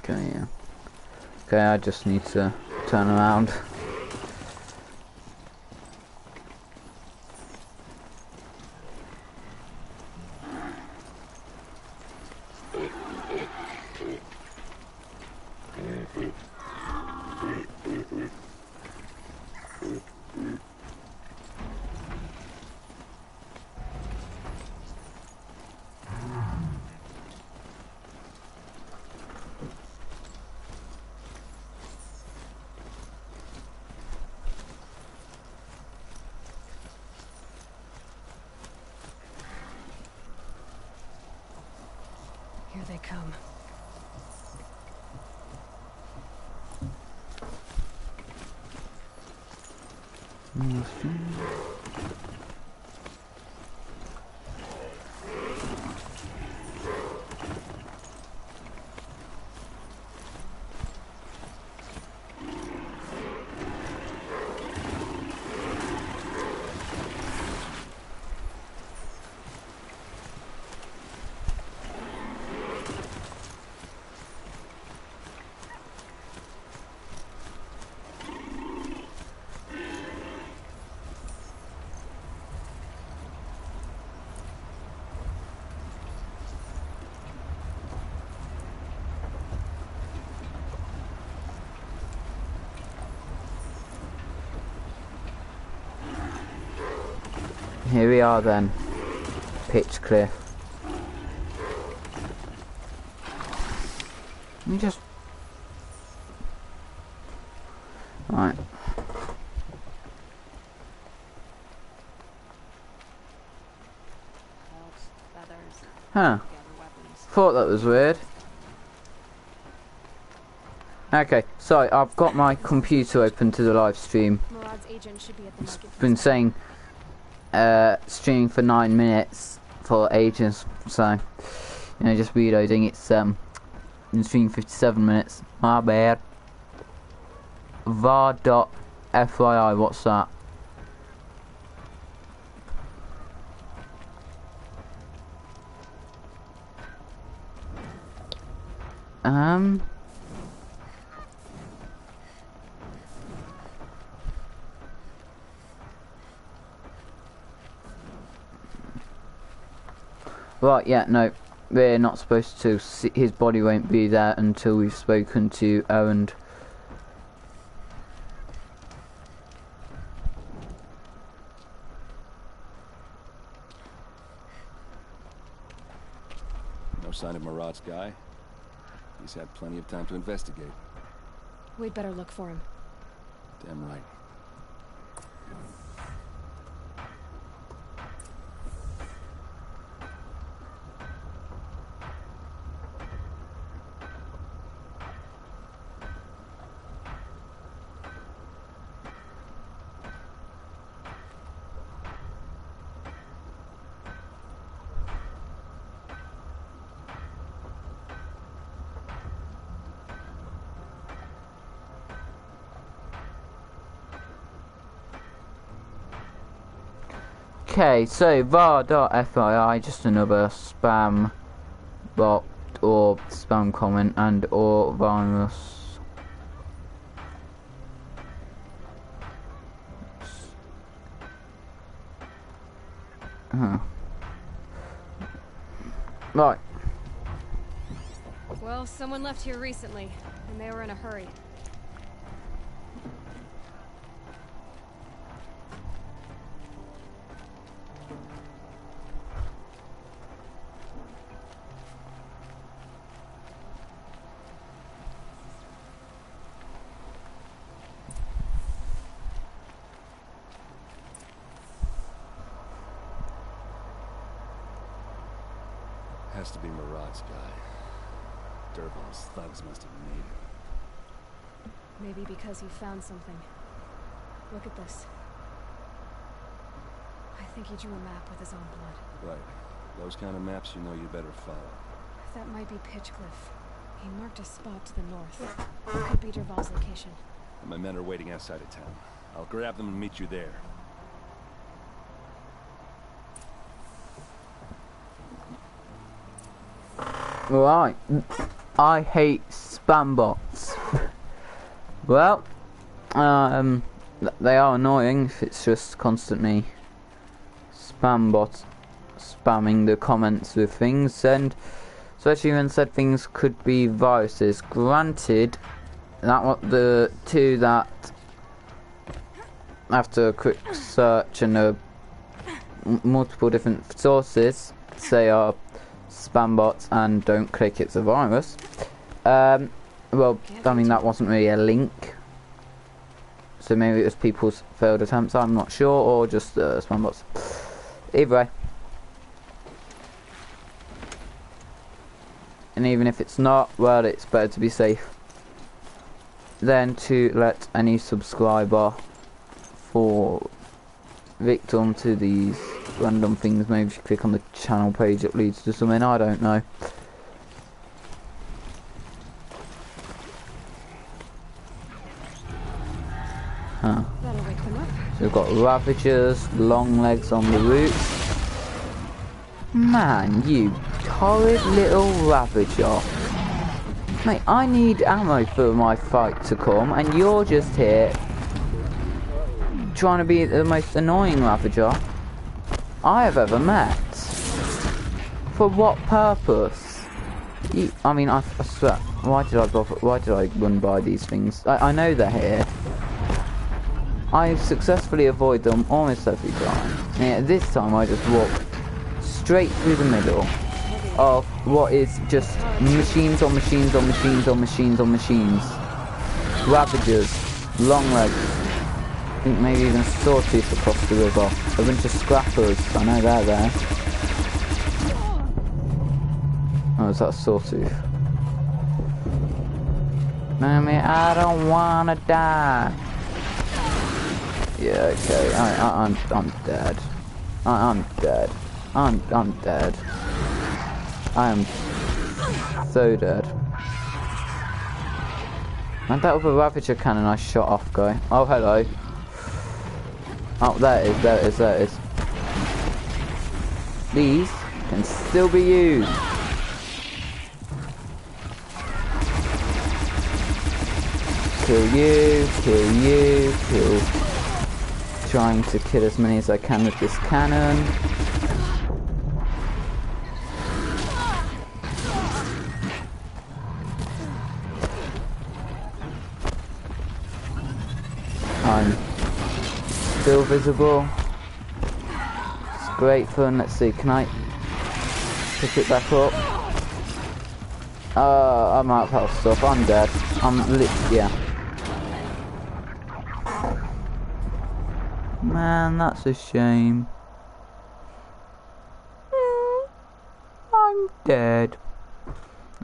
Okay, yeah. Okay, I just need to turn around. Here they come. Here we are then. Pitch cliff. Let me just... Right. Huh. Thought that was weird. Okay, sorry, I've got my computer open to the live stream. It's been saying streaming for 9 minutes for ages, so you know, just reloading. It's been streaming 57 minutes. My bad. var.fyi, what's that? Right, yeah, no, we're not supposed to see, his body won't be there until we've spoken to Errand. No sign of Marad's guy. He's had plenty of time to investigate. We'd better look for him. Damn right. Okay, so var.fyi, just another spam bot or spam comment and or virus. Right. Well, someone left here recently, and they were in a hurry. Has to be Murad's guy. Dervahl's thugs must have made him. Maybe because he found something. Look at this. I think he drew a map with his own blood. Right. Those kind of maps you know you better follow. That might be Pitchcliff. He marked a spot to the north. It could be Dervahl's location. And my men are waiting outside of town. I'll grab them and meet you there. Right. I hate spam bots. Well, they are annoying if it's just constantly spam bots spamming the comments with things, and especially when said things could be viruses. Granted, that what the two that after a quick search and multiple different sources say are spam bots and don't click it's a virus. Well, I mean that wasn't really a link, so maybe it was people's failed attempts, I'm not sure, or just spam bots. Either way, and even if it's not, well, it's better to be safe than to let any subscriber fall victim to these random things. Maybe if you click on the channel page it leads to something, I don't know. Huh. That'll wake them up. So we've got Ravagers, long legs on the route. Man, you horrid little Ravager. Mate, I need ammo for my fight to come, and you're just here trying to be the most annoying Ravager I have ever met. For what purpose? I mean, I swear, why did I bother? Why did I run by these things? I know they're here. I successfully avoid them almost every time. Yeah, this time I just walk straight through the middle of what is just machines on machines on machines on machines on machines. Ravagers, long legs. I think maybe even Sawtooth across the river. A bunch of scrappers. I know they're there. Oh, is that a Sawtooth? Mommy, I don't wanna die. Yeah, okay. I'm dead. I'm dead. I'm dead. I am so dead. And that other Ravager cannon I shot off guy. Oh, hello. Oh, there it is, there it is, there it is. These can still be used. Kill you, kill you, kill. Trying to kill as many as I can with this cannon. I'm still visible. It's great fun. Let's see, can I pick it back up? I'm out of health stuff. I'm dead. Yeah. Man, that's a shame. I'm dead.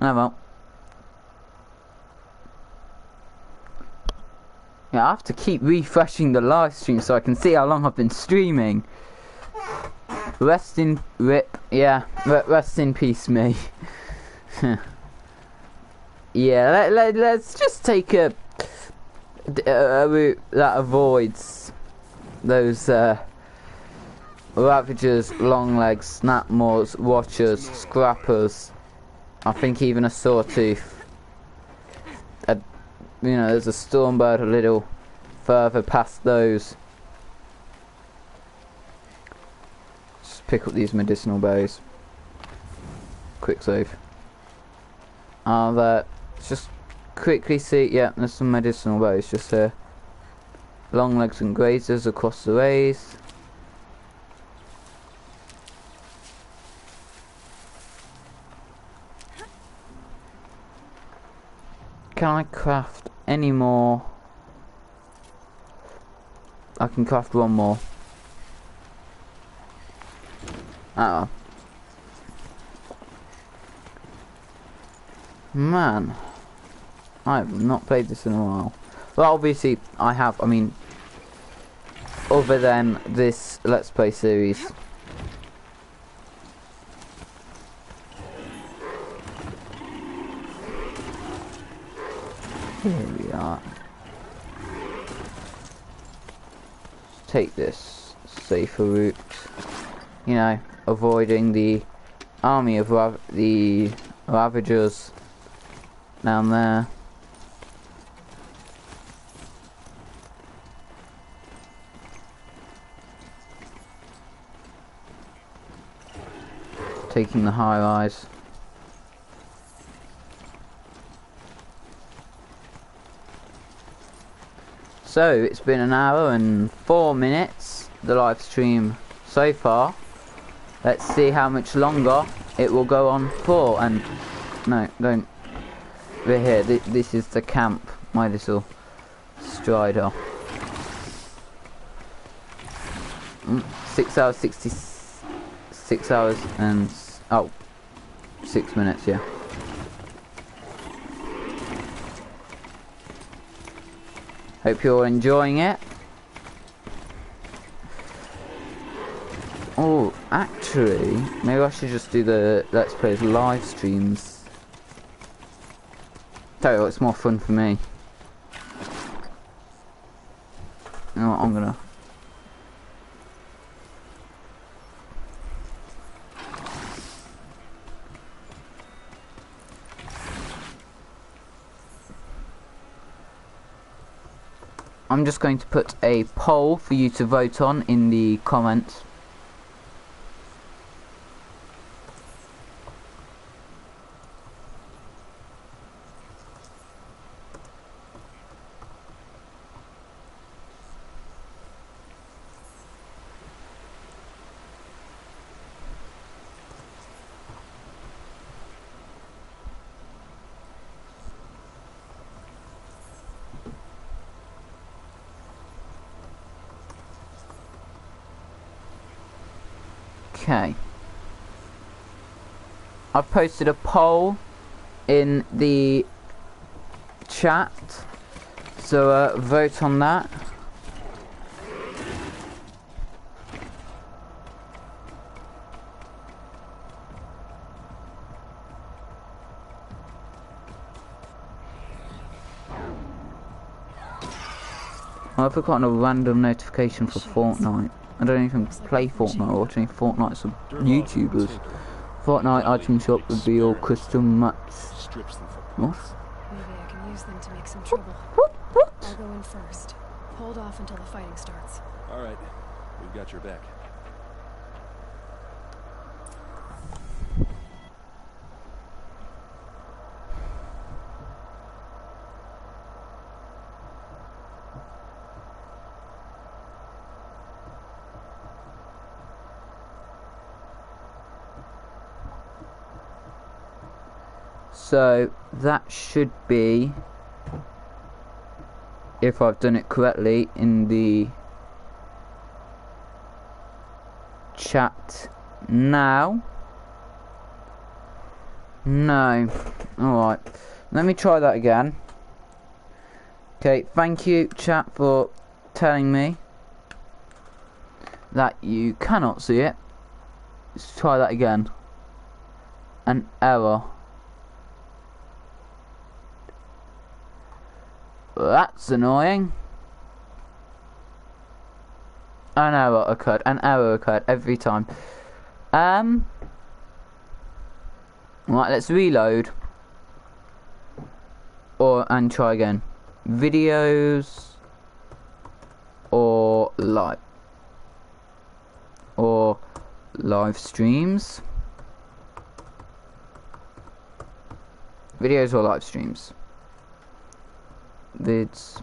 Oh well. Yeah, I have to keep refreshing the live stream so I can see how long I've been streaming. Rest in rip. Yeah, rest in peace, me. Yeah, let's just take a route that avoids those Ravagers, long legs, snap maws, watchers, scrappers. I think even a Sawtooth. You know, there's a Stormbird a little further past those. pick up these medicinal berries. Quick save. Let's just quickly see. Yeah, there's some medicinal berries just here. Long legs and grazers across the ways. Can I craft any more? I can craft one more. Man, I have not played this in a while. Well, obviously I have. I mean, other than this Let's Play series. Here we are. Take this safer route. You know, avoiding the army of the Ravagers down there. Taking the high rise. So it's been an hour and 4 minutes, the live stream so far. Let's see how much longer it will go on for. And no, don't. We're here. This is the camp, my little strider. 6 hours 6 hours and 6 minutes, yeah. Hope you're enjoying it. Oh, actually, maybe I should just do the Let's Plays live streams. Tell you what, it's more fun for me. You know what, I'm gonna... I'm just going to put a poll for you to vote on in the comments. Okay, I've posted a poll in the chat, so vote on that. I've got a random notification for Fortnite. I don't even play Fortnite or watch any Fortnite sub YouTubers. Fortnite item shop would be all custom maps. What? Maybe I can use them to make some trouble. I'll go in first. Hold off until the fighting starts. Alright, we've got your back. So that should be, if I've done it correctly, in the chat now. No. Alright. Let me try that again. Okay, thank you chat for telling me that you cannot see it. Let's try that again. An error. That's annoying. An error occurred. An error occurred every time. Right, let's reload. And try again. Videos or live. Or live streams. Videos or live streams? Vids.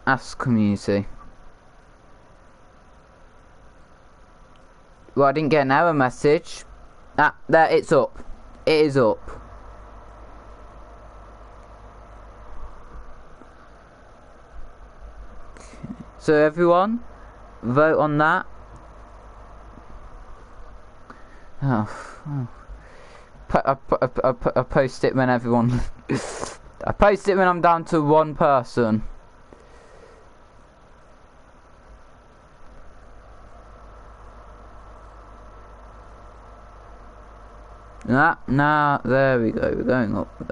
Ask community. Well, I didn't get an error message. Ah, there, it's up. It is up. Okay. So everyone, vote on that. Oh. I post it when everyone... I post it when I'm down to one person. Nah, there we go, we're going up.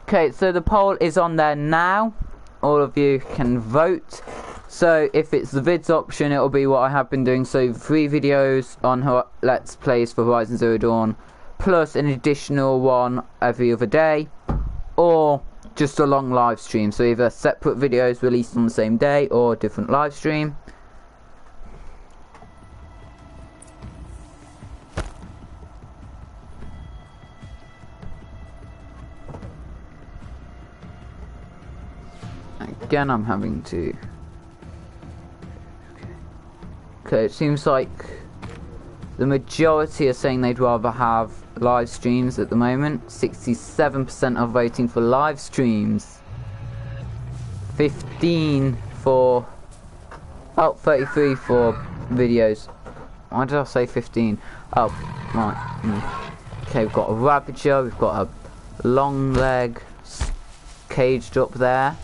Okay, so the poll is on there now. All of you can vote. So if it's the vids option, it'll be what I have been doing. So 3 videos on Let's Plays for Horizon Zero Dawn, plus an additional one every other day, or just a long live stream. So either separate videos released on the same day, or a different live stream. Again, I'm having to... Okay, it seems like the majority are saying they'd rather have live streams at the moment. 67% are voting for live streams. 15 for... Oh, 33 for videos. Why did I say 15? Oh, right. Okay, we've got a Ravager, we've got a long leg caged up there.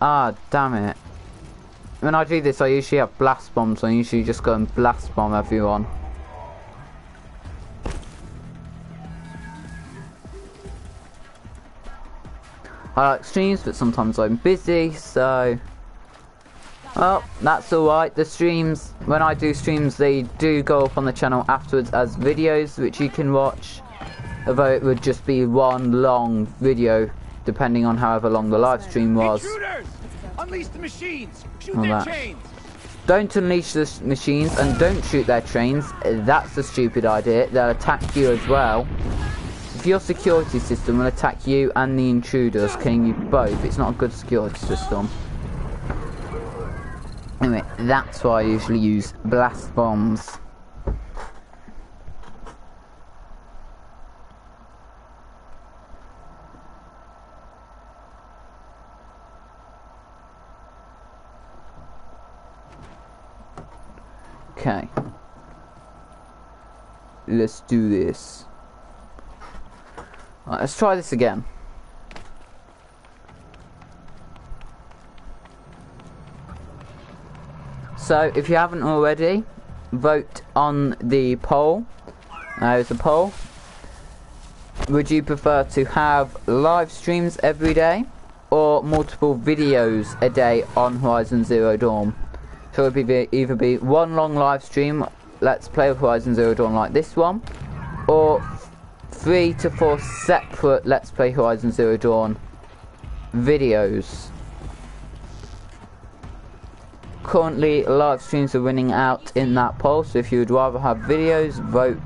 Ah, damn it. When I do this, I usually have blast bombs, so I usually just go and blast bomb everyone. I like streams, but sometimes I'm busy, so... Well, that's alright. The streams, when I do streams, they do go up on the channel afterwards as videos, which you can watch. Although it would just be one long video, depending on however long the live stream was. Intruders! Unleash the machines! Shoot their chains! Don't unleash the machines and don't shoot their trains. That's a stupid idea. They'll attack you as well. If your security system will attack you and the intruders, killing you both, it's not a good security system. Anyway, that's why I usually use blast bombs. Okay. Let's do this. Right, let's try this again. So, if you haven't already, vote on the poll. There's a poll. Would you prefer to have live streams every day, or multiple videos a day on Horizon Zero Dawn? So it would either be one long live stream, Let's Play Horizon Zero Dawn like this one, or 3 to 4 separate Let's Play Horizon Zero Dawn videos. Currently, live streams are winning out in that poll, so if you would rather have videos, vote.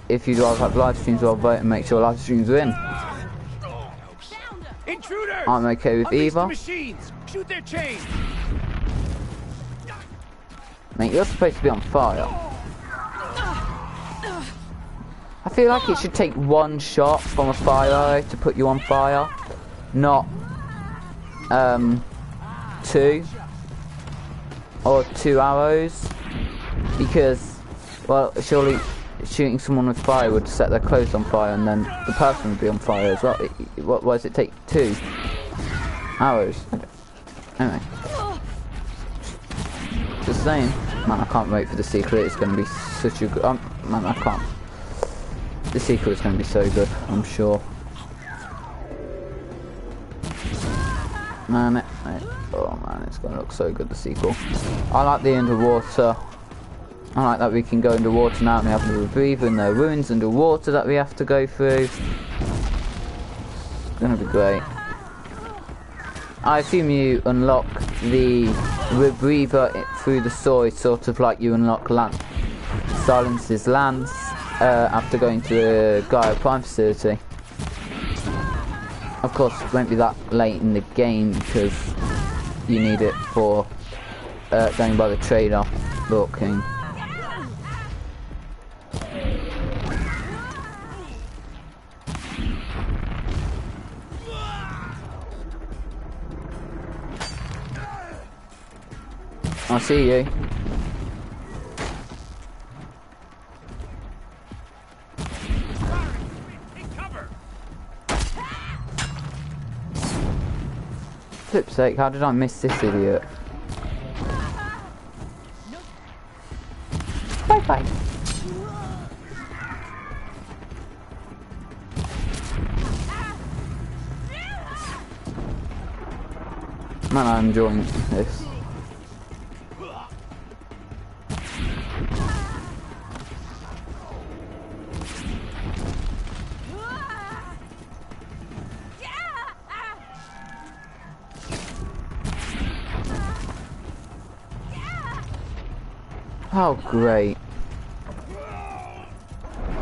If you'd rather have live streams, well, vote and make sure live streams win. Intruders! I'm okay with Unleash the either. machines! Shoot their chains! Mate, you're supposed to be on fire. I feel like it should take one shot from a fire arrow to put you on fire, not 2 or 2 arrows, because, well, surely shooting someone with fire would set their clothes on fire and then the person would be on fire as well. Why does it take 2 arrows? Anyway, just saying. Man, I can't wait for the secret. It's going to be such a good... man, I can't. The secret is going to be so good, I'm sure. Man, oh man, it's going to look so good, the sequel. I like the underwater. I like that we can go underwater now and we have the rebreather and the ruins underwater that we have to go through. It's going to be great. I assume you unlock the rebreather through the sword, sort of like you unlock Silence's lance after going to the Gaia Prime facility. Of course, it won't be that late in the game because you need it for going by the trade-off looking. I see you. Flip's sake, how did I miss this idiot? Bye bye. Man, I'm enjoying this. Oh, great.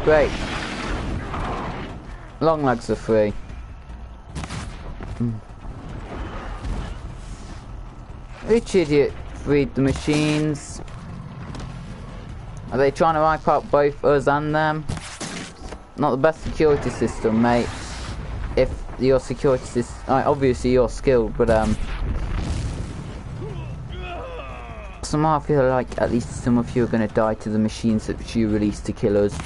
Great. Long legs are free. Which idiot freed the machines? Are they trying to wipe out both us and them? Not the best security system, mate. If your security system... obviously you're skilled, but somehow I feel like at least some of you are going to die to the machines that you released to kill us.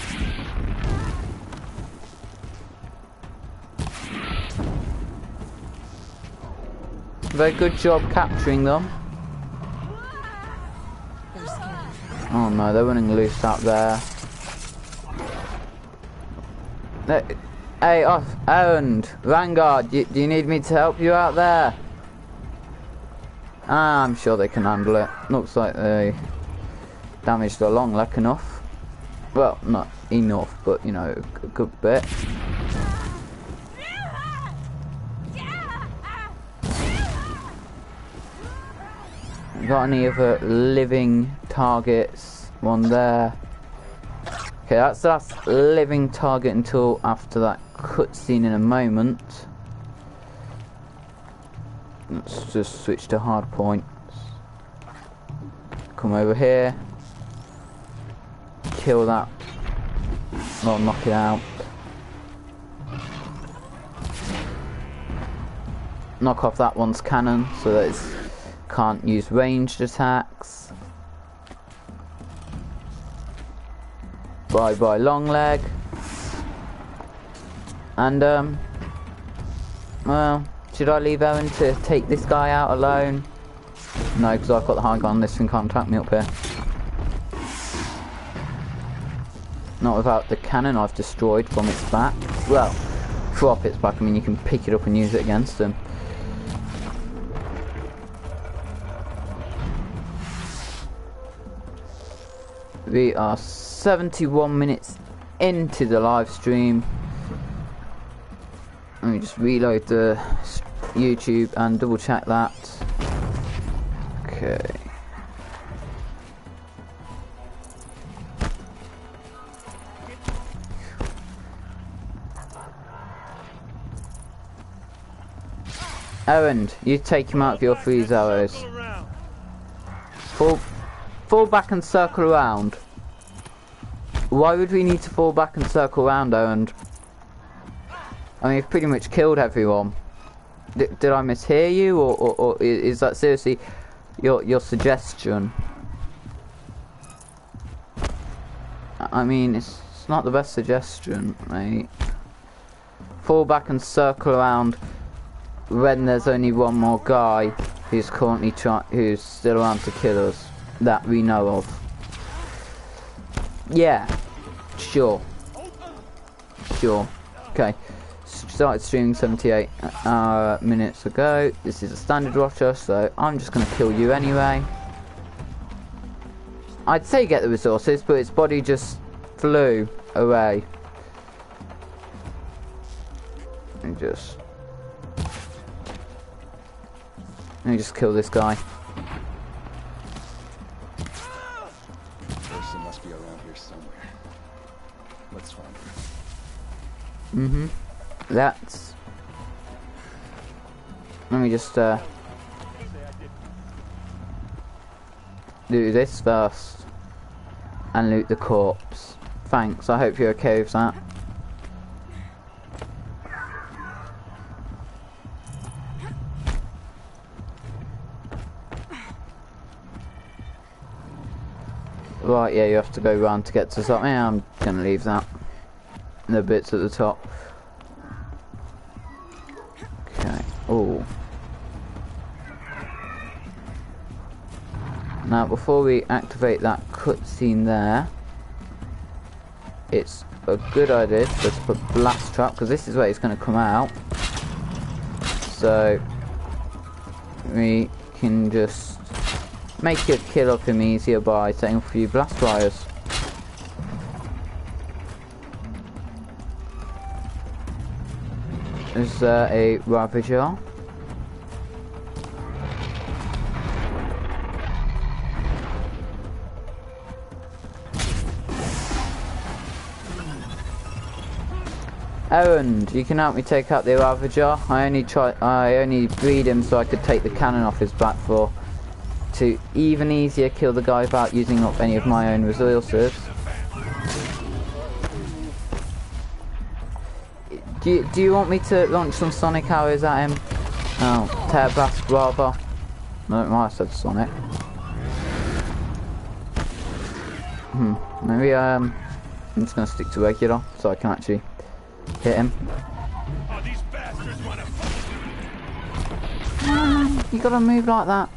Very good job capturing them. Oh no, they're running loose out there. Hey, Errand, Vanguard, do you need me to help you out there? I'm sure they can handle it. Looks like they damaged a long leg enough. Well, not enough, but you know, a good bit. Got any other living targets? One there. Okay, that's the last living target until after that cutscene in a moment. Let's just switch to hard points. Come over here. Kill that. Well, knock it out. Knock off that one's cannon so that it can't use ranged attacks. Bye bye long leg. And well, should I leave Owen to take this guy out alone? No, because I've got the high ground. This thing can't attack me up here. Not without the cannon I've destroyed from its back. Well, drop its back. I mean, you can pick it up and use it against them. We are 71 minutes into the live stream. Let me just reload the YouTube and double check that. Okay. Errand, you take him out of your freeze arrows. Fall back and circle around. Why would we need to fall back and circle around, Errand? I mean, you've pretty much killed everyone. Did I mishear you, or is that seriously your suggestion? I mean, it's not the best suggestion, mate. Fall back and circle around when there's only one more guy who's currently who's still around to kill us that we know of. Yeah, sure. Okay. Started streaming 78 minutes ago. This is a standard watcher, so I'm just going to kill you anyway. I'd say get the resources, but its body just flew away. And just... me just kill this guy. Person must be around here somewhere. Let's find her. That's... Let me just do this first and loot the corpse. Thanks, I hope you're okay with that. Right, yeah, you have to go round to get to something. I'm gonna leave that. The bits at the top. Okay. Oh. Now, before we activate that cutscene there, it's a good idea to just put blast trap, because this is where it's going to come out. So we can just make your kill up him easier by setting a few blast fires. Is there a Ravager? Errand, you can help me take out the Ravager. I only breed him so I could take the cannon off his back for to even easier kill the guy without using up any of my own resources. Do you want me to launch some sonic arrows at him? Oh, tear blast rather. No, I might have said sonic. Maybe I'm just gonna stick to regular so I can actually hit him. Oh, these bastards wanna You gotta move like that.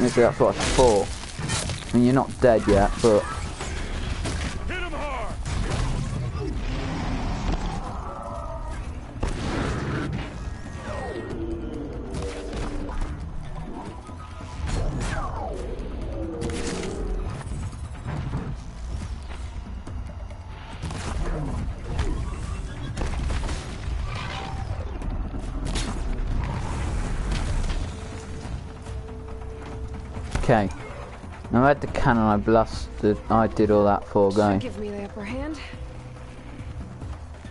Maybe that's what I thought. I mean, you're not dead yet, but... hit him hard. Okay. Now I had the cannon, I blasted, I did all that for going. Should give me the upper hand.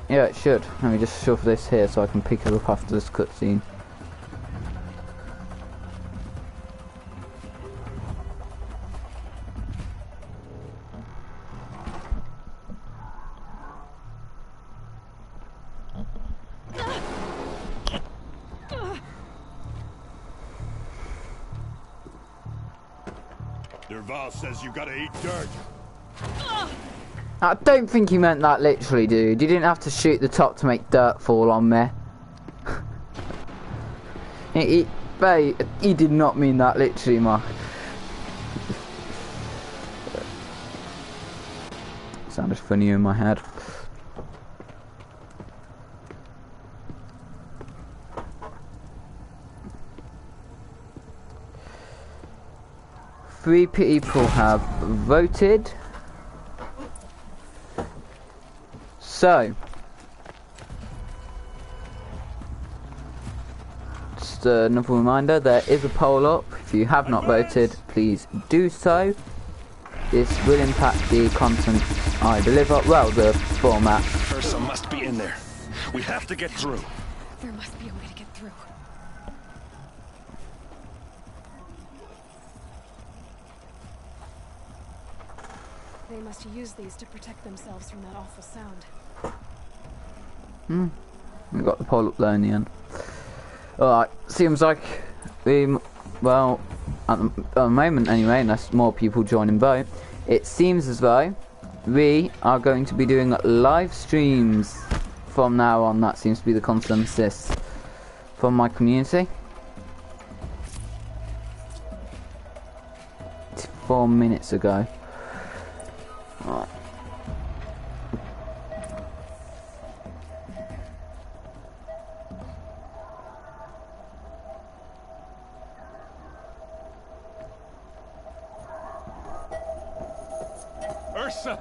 Yeah, it should. Let me just shove this here so I can pick it up after this cutscene. Derval says you gotta eat dirt. I don't think he meant that literally, dude. You didn't have to shoot the top to make dirt fall on me. he did not mean that literally, Mark. Sounded funny in my head. Three people have voted. So, just another reminder, there is a poll up. If you have not voted, please do so. This will impact the content I deliver, well, the format. Ursa must be in there. We have to get through. There must be a way to get through. They must use these to protect themselves from that awful sound. We got the poll up there in the end. Alright, seems like we, well, at the moment anyway, unless more people join and vote, it seems as though we are going to be doing live streams from now on. That seems to be the consensus from my community. It's 4 minutes ago. Alright. Ursa!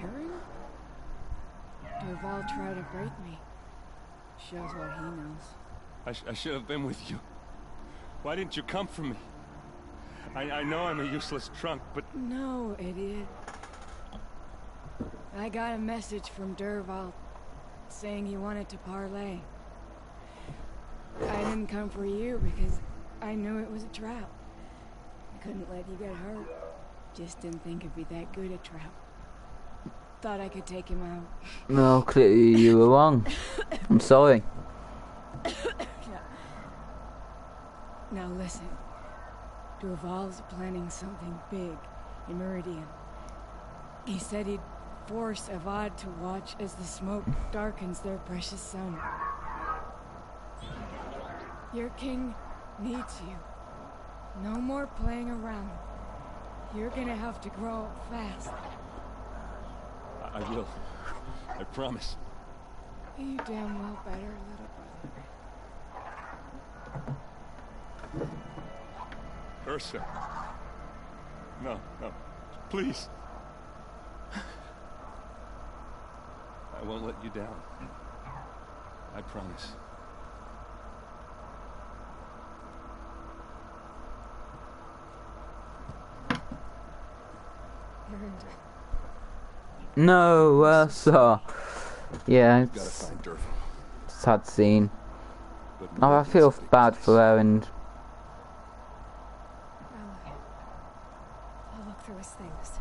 caring? Durval tried to break me. Shows what he knows. I should have been with you. Why didn't you come for me? I know I'm a useless trunk, but... No, idiot. I got a message from Durval saying he wanted to parlay. I didn't come for you because I knew it was a trap. I couldn't let you get hurt. Just didn't think it'd be that good a trap. Thought I could take him out. No, clearly you were wrong. I'm sorry. Now listen. Durval's planning something big in Meridian. He said he'd force Avad to watch as the smoke darkens their precious sun. Your king needs you. No more playing around. You're gonna have to grow up fast. I will. I promise. You damn well better, little brother. Ursa. No, no. Please. I won't let you down. I promise. No, Ursa. Yeah, Gotta it's find Durval. a sad scene. But Oh, I feel bad for her, and Aloy. I'll look through his things.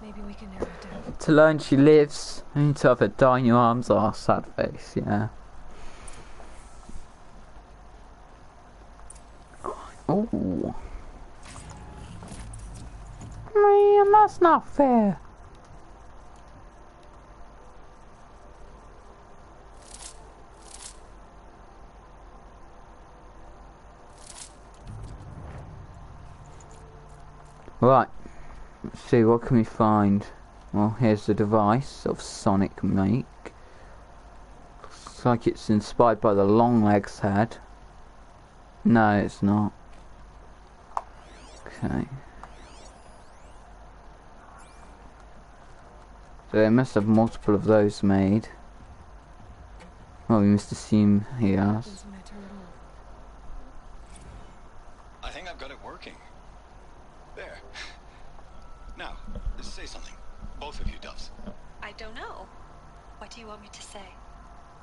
Maybe we can narrow it down. to learn she lives, and to have her die in your arms. Oh, sad face, yeah. Oh. Man, that's not fair. Right, let's see, what can we find? Well, here's the device of Sonic make. Looks like it's inspired by the Longlegs head. No, it's not. Okay. So they must have multiple of those made. Well, we must assume he has. I think I've got it working. There. Now, say something. Both of you doves. I don't know. What do you want me to say?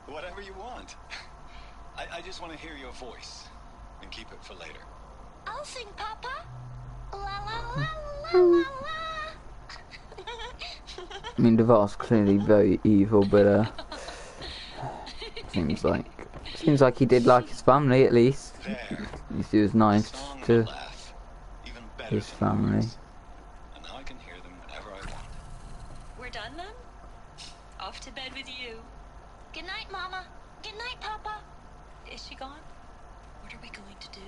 Whatever you want. I just want to hear your voice. And keep it for later. I'll sing, Papa. La la la la la la. I mean, Duval's clearly very evil, but seems like he did like his family at least. At least he was nice to his family. And now I can hear them whenever I want. We're done then? Off to bed with you. Good night, Mama. Good night, Papa. Is she gone? What are we going to do?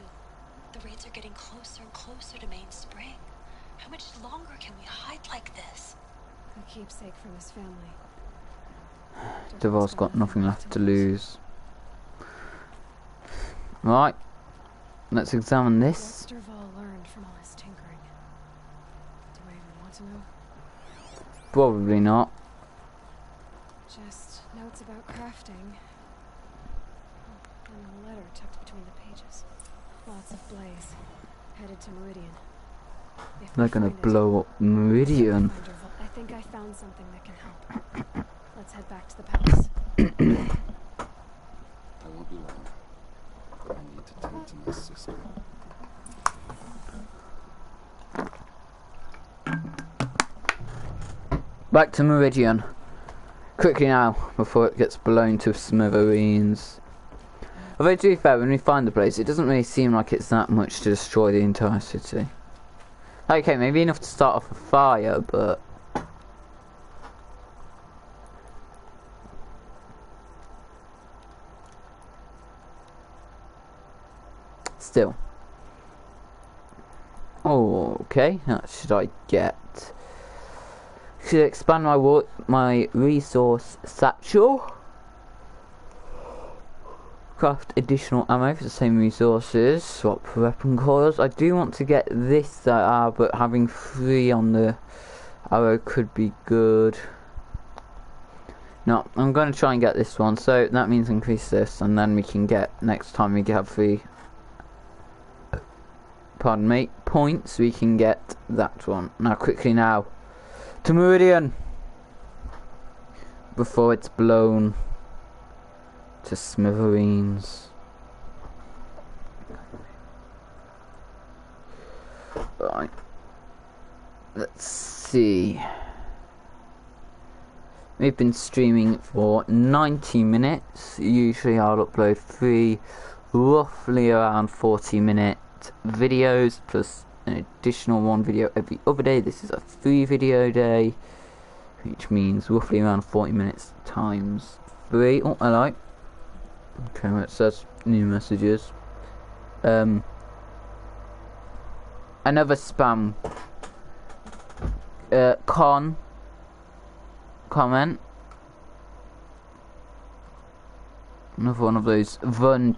The raids are getting closer and closer to Main Spring. How much longer can we hide like this? A keepsake from his family. Duval's got nothing left to lose. Right, let's examine this. What's Durval learned from all his tinkering? Do I even want to know? Probably not. Just notes about crafting. And a letter tucked between the pages. Lots of blaze. Headed to Meridian. If They're we gonna find it, blow up Meridian. find Durval. I think I found something that can help. Let's head back to the palace. I won't be long. I need to tend to my sister. Back to Meridian. Quickly now, before it gets blown to smithereens. Although to be fair, when we find the place, it doesn't really seem like it's that much to destroy the entire city. Okay, maybe enough to start off a fire, but... still. Oh, okay, what should I get? Should expand my resource satchel. Craft additional ammo for the same resources. Swap weapon cores. I do want to get this but having 3 on the arrow could be good. No, I'm going to try and get this one. So that means increase this, and then we can get, next time we have 3, pardon me, points, we can get that one. Now quickly now, to Meridian, before it's blown to smithereens. Right, let's see. We've been streaming for 90 minutes. Usually I'll upload 3 roughly around 40-minute videos plus an additional 1 video every other day. This is a 3 video day, which means roughly around 40 minutes times 3. Oh, hello. Okay, well, it says new messages. Another spam comment. Another one of those run.int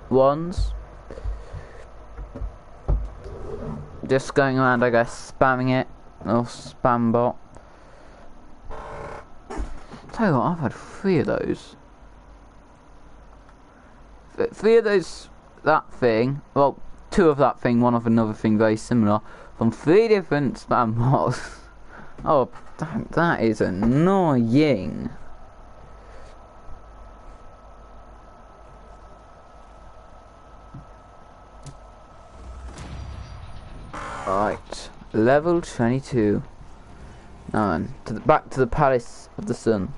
ones. Just going around, I guess, spamming it. Little spam bot. Tell you what, I've had 3 of those. 3 of those, that thing. Well, 2 of that thing, 1 of another thing very similar. From 3 different spam bots. Oh, damn, that is annoying. Right, level 22. Now then, back to the Palace of the Sun.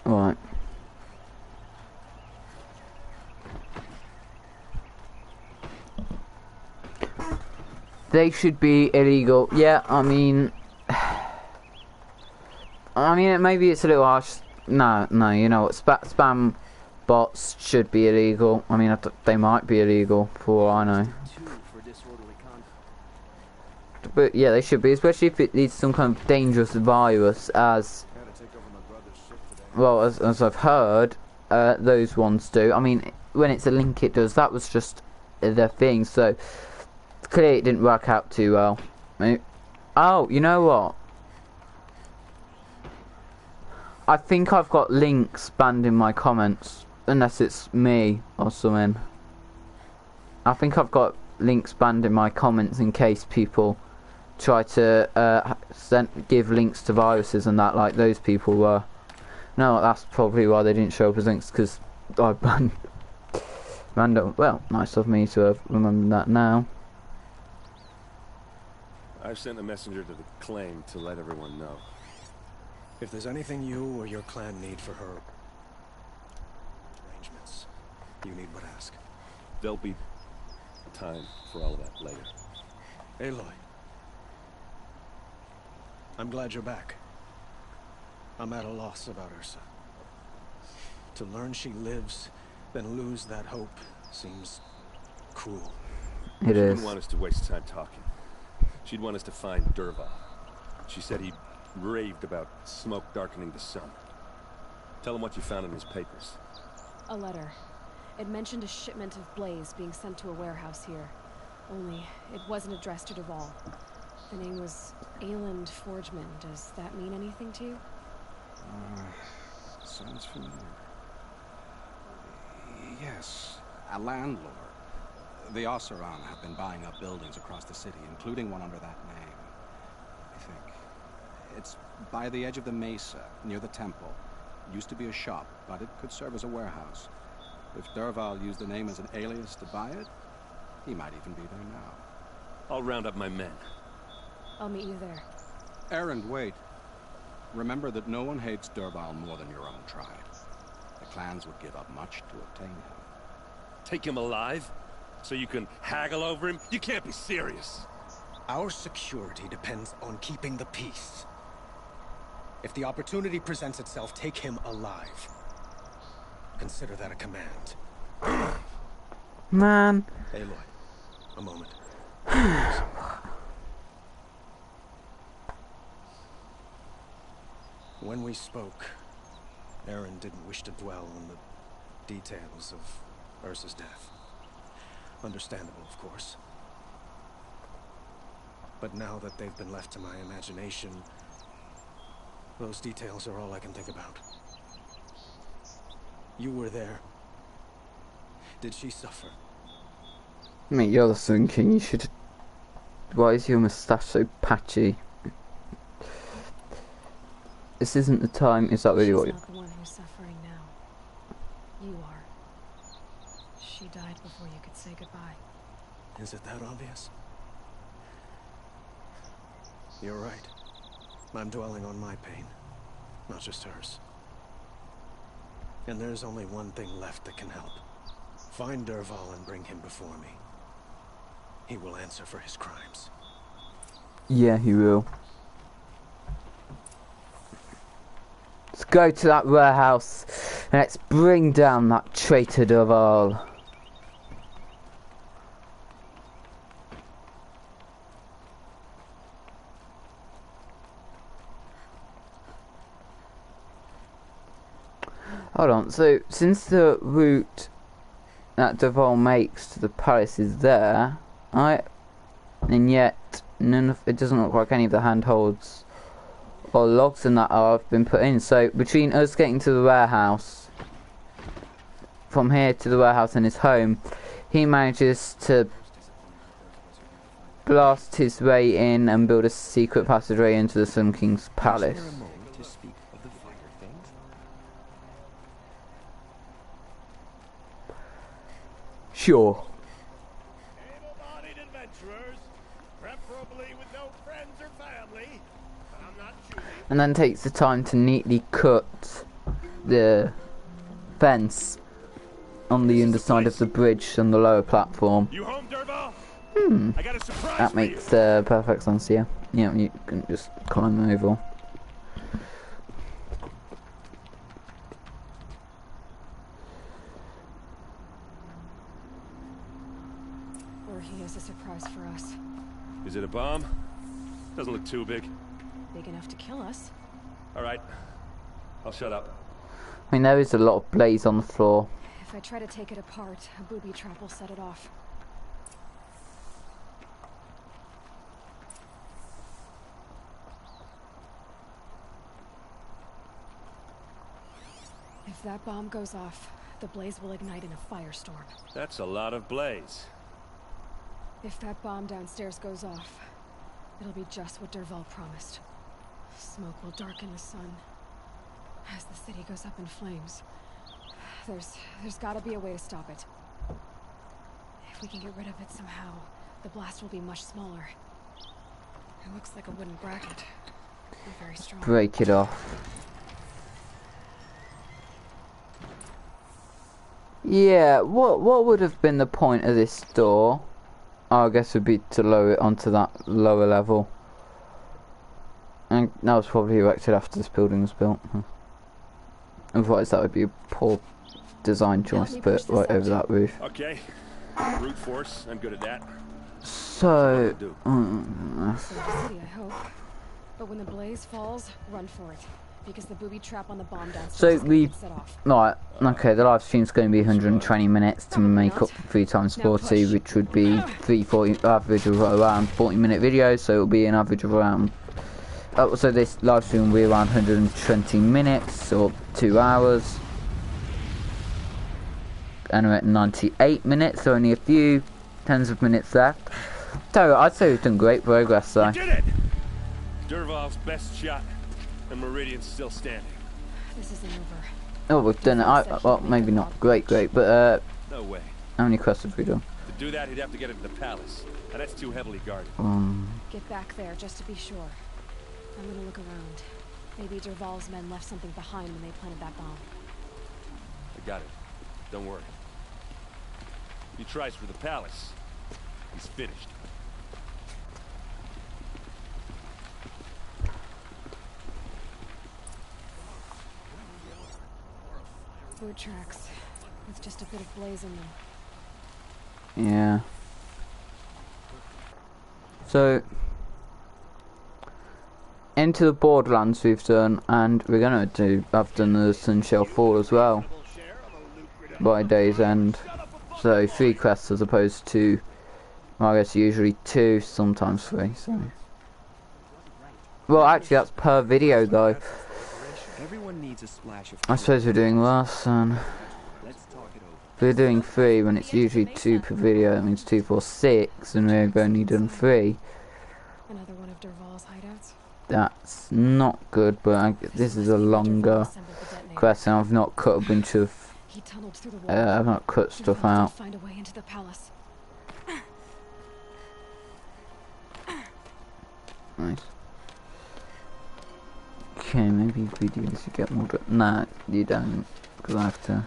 Right. They should be illegal. Yeah, I mean, maybe it's a little harsh. No, you know what? Spam bots should be illegal. I mean, they might be illegal for all I know. But yeah, they should be, especially if it needs some kind of dangerous virus, as well as I've heard, those ones do. I mean, when it's a link, it does. That was just the thing. So clearly, it didn't work out too well. Oh, you know what? I think I've got links banned in my comments, unless it's me or something. I think I've got links banned in my comments in case people try to give links to viruses and that, like those people were. No, that's probably why they didn't show up as links, because I banned random. Well, nice of me to have remembered that now. I've sent a messenger to the claim to let everyone know. If there's anything you or your clan need for her arrangements, you need but ask. There'll be time for all of that later. Aloy, I'm glad you're back. I'm at a loss about Ursa. To learn she lives, then lose that hope, seems cruel. It She is. didn't want us to waste time talking. She'd want us to find Dervahl. She said he raved about smoke darkening the sun. Tell him what you found in his papers. A letter. It mentioned a shipment of blaze being sent to a warehouse here. Only, it wasn't addressed to Dervahl. The name was Ayland Forgeman. Does that mean anything to you? Sounds familiar. Yes, a landlord. The Oseram have been buying up buildings across the city, including one under that name, I think. It's by the edge of the mesa, near the temple. Used to be a shop, but it could serve as a warehouse. If Dervahl used the name as an alias to buy it, he might even be there now. I'll round up my men. I'll meet you there. Erend, wait. Remember that no one hates Dervahl more than your own tribe. The clans would give up much to obtain him. Take him alive? So you can haggle over him? You can't be serious. Our security depends on keeping the peace. If the opportunity presents itself, take him alive. Consider that a command. Man. Aloy, a moment. When we spoke, Aaron didn't wish to dwell on the details of Ursa's death. Understandable, of course. But now that they've been left to my imagination, those details are all I can think about. You were there. Did she suffer? Mate, you're the Sun King, you should... Why is your moustache so patchy? This isn't the time, is that really what you... She's not the one who's suffering now. You are. She died before you could say goodbye. Is it that obvious? You're right. I'm dwelling on my pain, not just hers. And there's only one thing left that can help. Find Dervahl and bring him before me. He will answer for his crimes. Yeah, he will. Let's go to that warehouse. Let's bring down that traitor Dervahl. Hold on, so since the route that Dervahl makes to the palace is there, and yet it doesn't look like any of the handholds or logs and that have been put in. So between us getting to the warehouse, from here to the warehouse and his home, he manages to blast his way in and build a secret passageway into the Sun King's palace. Sure. Able-bodied adventurers, preferably with no friends or family. I'm not choosing. And then takes the time to neatly cut the fence on the underside of the bridge on the lower platform. You home, Dervahl? I got a surprise That makes perfect sense here. Yeah, you can just climb over. He has a surprise for us. Is it a bomb? Doesn't look too big. Big enough to kill us. Alright. I'll shut up. I mean, there is a lot of blaze on the floor. If I try to take it apart, a booby trap will set it off. If that bomb goes off, the blaze will ignite in a firestorm. That's a lot of blaze. If that bomb downstairs goes off, it'll be just what Dervahl promised. Smoke will darken the sun as the city goes up in flames. There's gotta be a way to stop it. If we can get rid of it somehow, the blast will be much smaller. It looks like a wooden bracket. And very strong. Break it off. Yeah, what would have been the point of this door? I guess would be to lower it onto that lower level. And that was probably erected after this building was built. Otherwise that would be a poor design choice to put right over that roof. Okay. Brute force, I'm good at that. So... Save the city, I hope. But when the blaze falls, run for it. Because the booby trap on the bomb downstairs so is gonna we... get set off. Right, okay, the live stream's going to be 120 minutes to make up 3 times 40, which would be average of around 40-minute videos, so it'll be an average of around... so this live stream will be around 120 minutes, or 2 hours. And we're at 98 minutes, so only a few tens of minutes left. So I'd say we've done great progress, though. We did it! Dervahl's best shot, and Meridian's still standing. This isn't over. Oh, we've done it. Well, maybe not great, but no way. How many quests have we done? To do that, he'd have to get into the palace, and that's too heavily guarded. Get back there, just to be sure. I'm gonna look around. Maybe Dervahl's men left something behind when they planted that bomb. I got it. Don't worry. If he tries for the palace, he's finished. Boot tracks, with just a bit of blaze in them. Yeah. So into the Borderlands we've done, and we're gonna have done the Sunshell Fall as well by day's end. So 3 quests as opposed to, well, I guess usually 2, sometimes 3. So, well, actually that's per video though. I suppose we're doing less, and we're doing 3 when it's usually 2 per video. That means 2, 4, 6, and we've only done 3. Another one of Dervahl's hideouts. That's not good, but this is a longer quest, and I've not cut a bunch of. I've not cut stuff out. Find a way into the palace. Nice. Okay, maybe videos you get more, but nah, you don't, because I have to.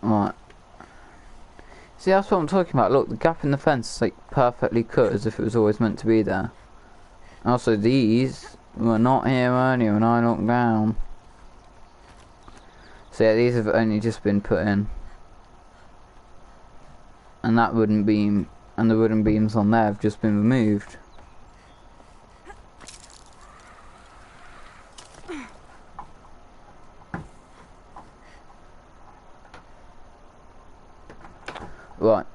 Right. See, that's what I'm talking about. Look, the gap in the fence is like perfectly cut as if it was always meant to be there. Also, these were not here earlier when I looked down. So yeah, these have only just been put in. And that wooden beam and the wooden beams on there have just been removed. Right.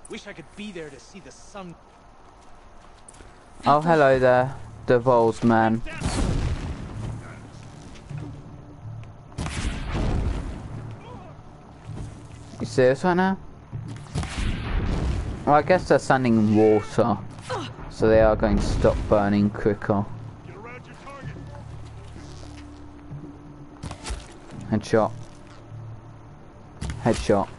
Wish I could be there to see the sun. Oh, hello there, Dervahl's man. You serious right now? Well, I guess they're standing in water, so they are going to stop burning quicker. Headshot. Headshot.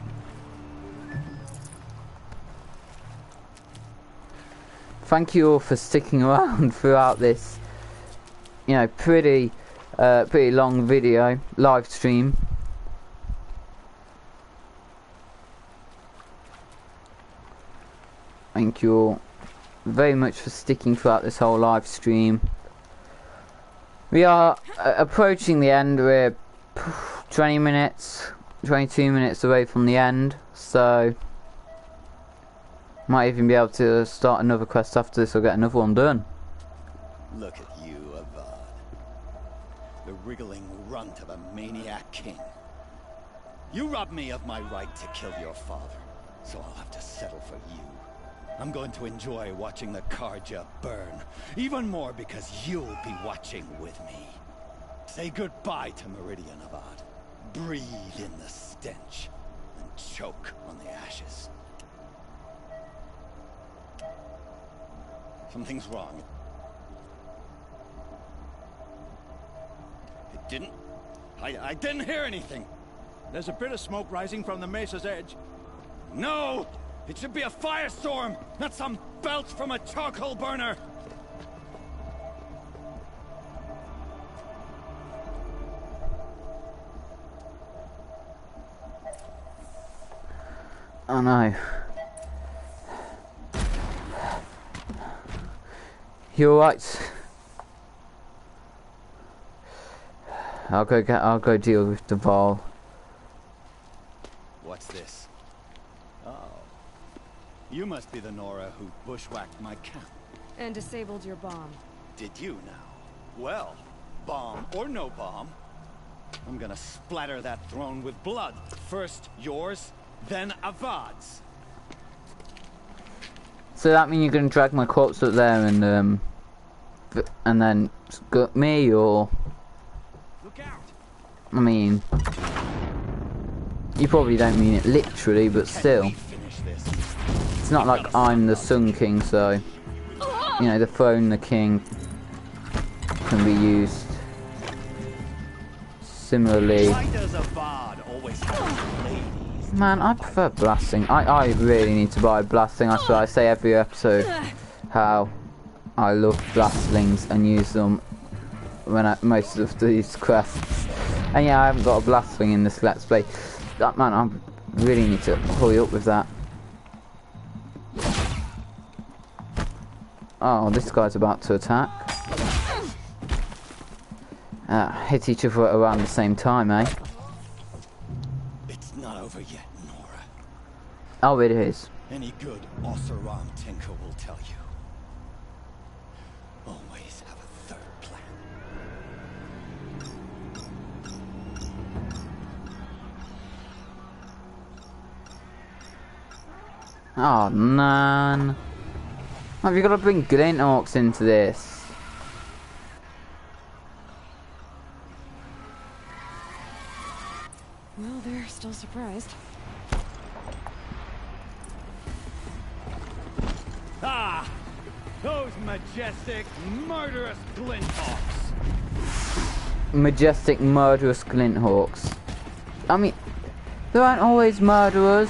Thank you all for sticking around throughout this, you know, pretty long video live stream. Thank you all very much for sticking throughout this whole live stream. We are approaching the end. We're 20 minutes, 22 minutes away from the end, so might even be able to start another quest after this or get another one done. Look at you, Avad. The wriggling runt of a maniac king. You robbed me of my right to kill your father, so I'll have to settle for you. I'm going to enjoy watching the Karja burn, even more because you'll be watching with me. Say goodbye to Meridian, Avad. Breathe in the stench, and choke on the ashes. Something's wrong. It didn't? I didn't hear anything. There's a bit of smoke rising from the mesa's edge. No! It should be a firestorm, not some belch from a charcoal burner! Oh no. You alright? I'll go deal with Dervahl. What's this? Oh. You must be the Nora who bushwhacked my camp. And disabled your bomb. Did you now? Well, bomb or no bomb, I'm gonna splatter that throne with blood. First yours, then Avad's. So that mean you're gonna drag my corpse up there and then gut me, or? Look out. I mean, you probably don't mean it literally, but still. It's not like I'm the Sun King, so you know the throne, the king can be used similarly. Why does Avad always have ladies? Man, I prefer blasting. I really need to buy blasting. That's what I say every episode. How I love blastlings and use them most of these quests. And yeah, I haven't got a blast swing in this Let's Play. That man, I really need to hurry up with that. Oh, this guy's about to attack. Hit each other around the same time, eh? It's not over yet, Nora. Oh, it is. Any good Oseram tinker will tell you. Always have a third plan. Oh, man. Have you got to bring glint orcs into this? Well, they're still surprised. Ah! Those majestic, murderous glinthawks! Majestic, murderous glinthawks. I mean, there aren't always murderers.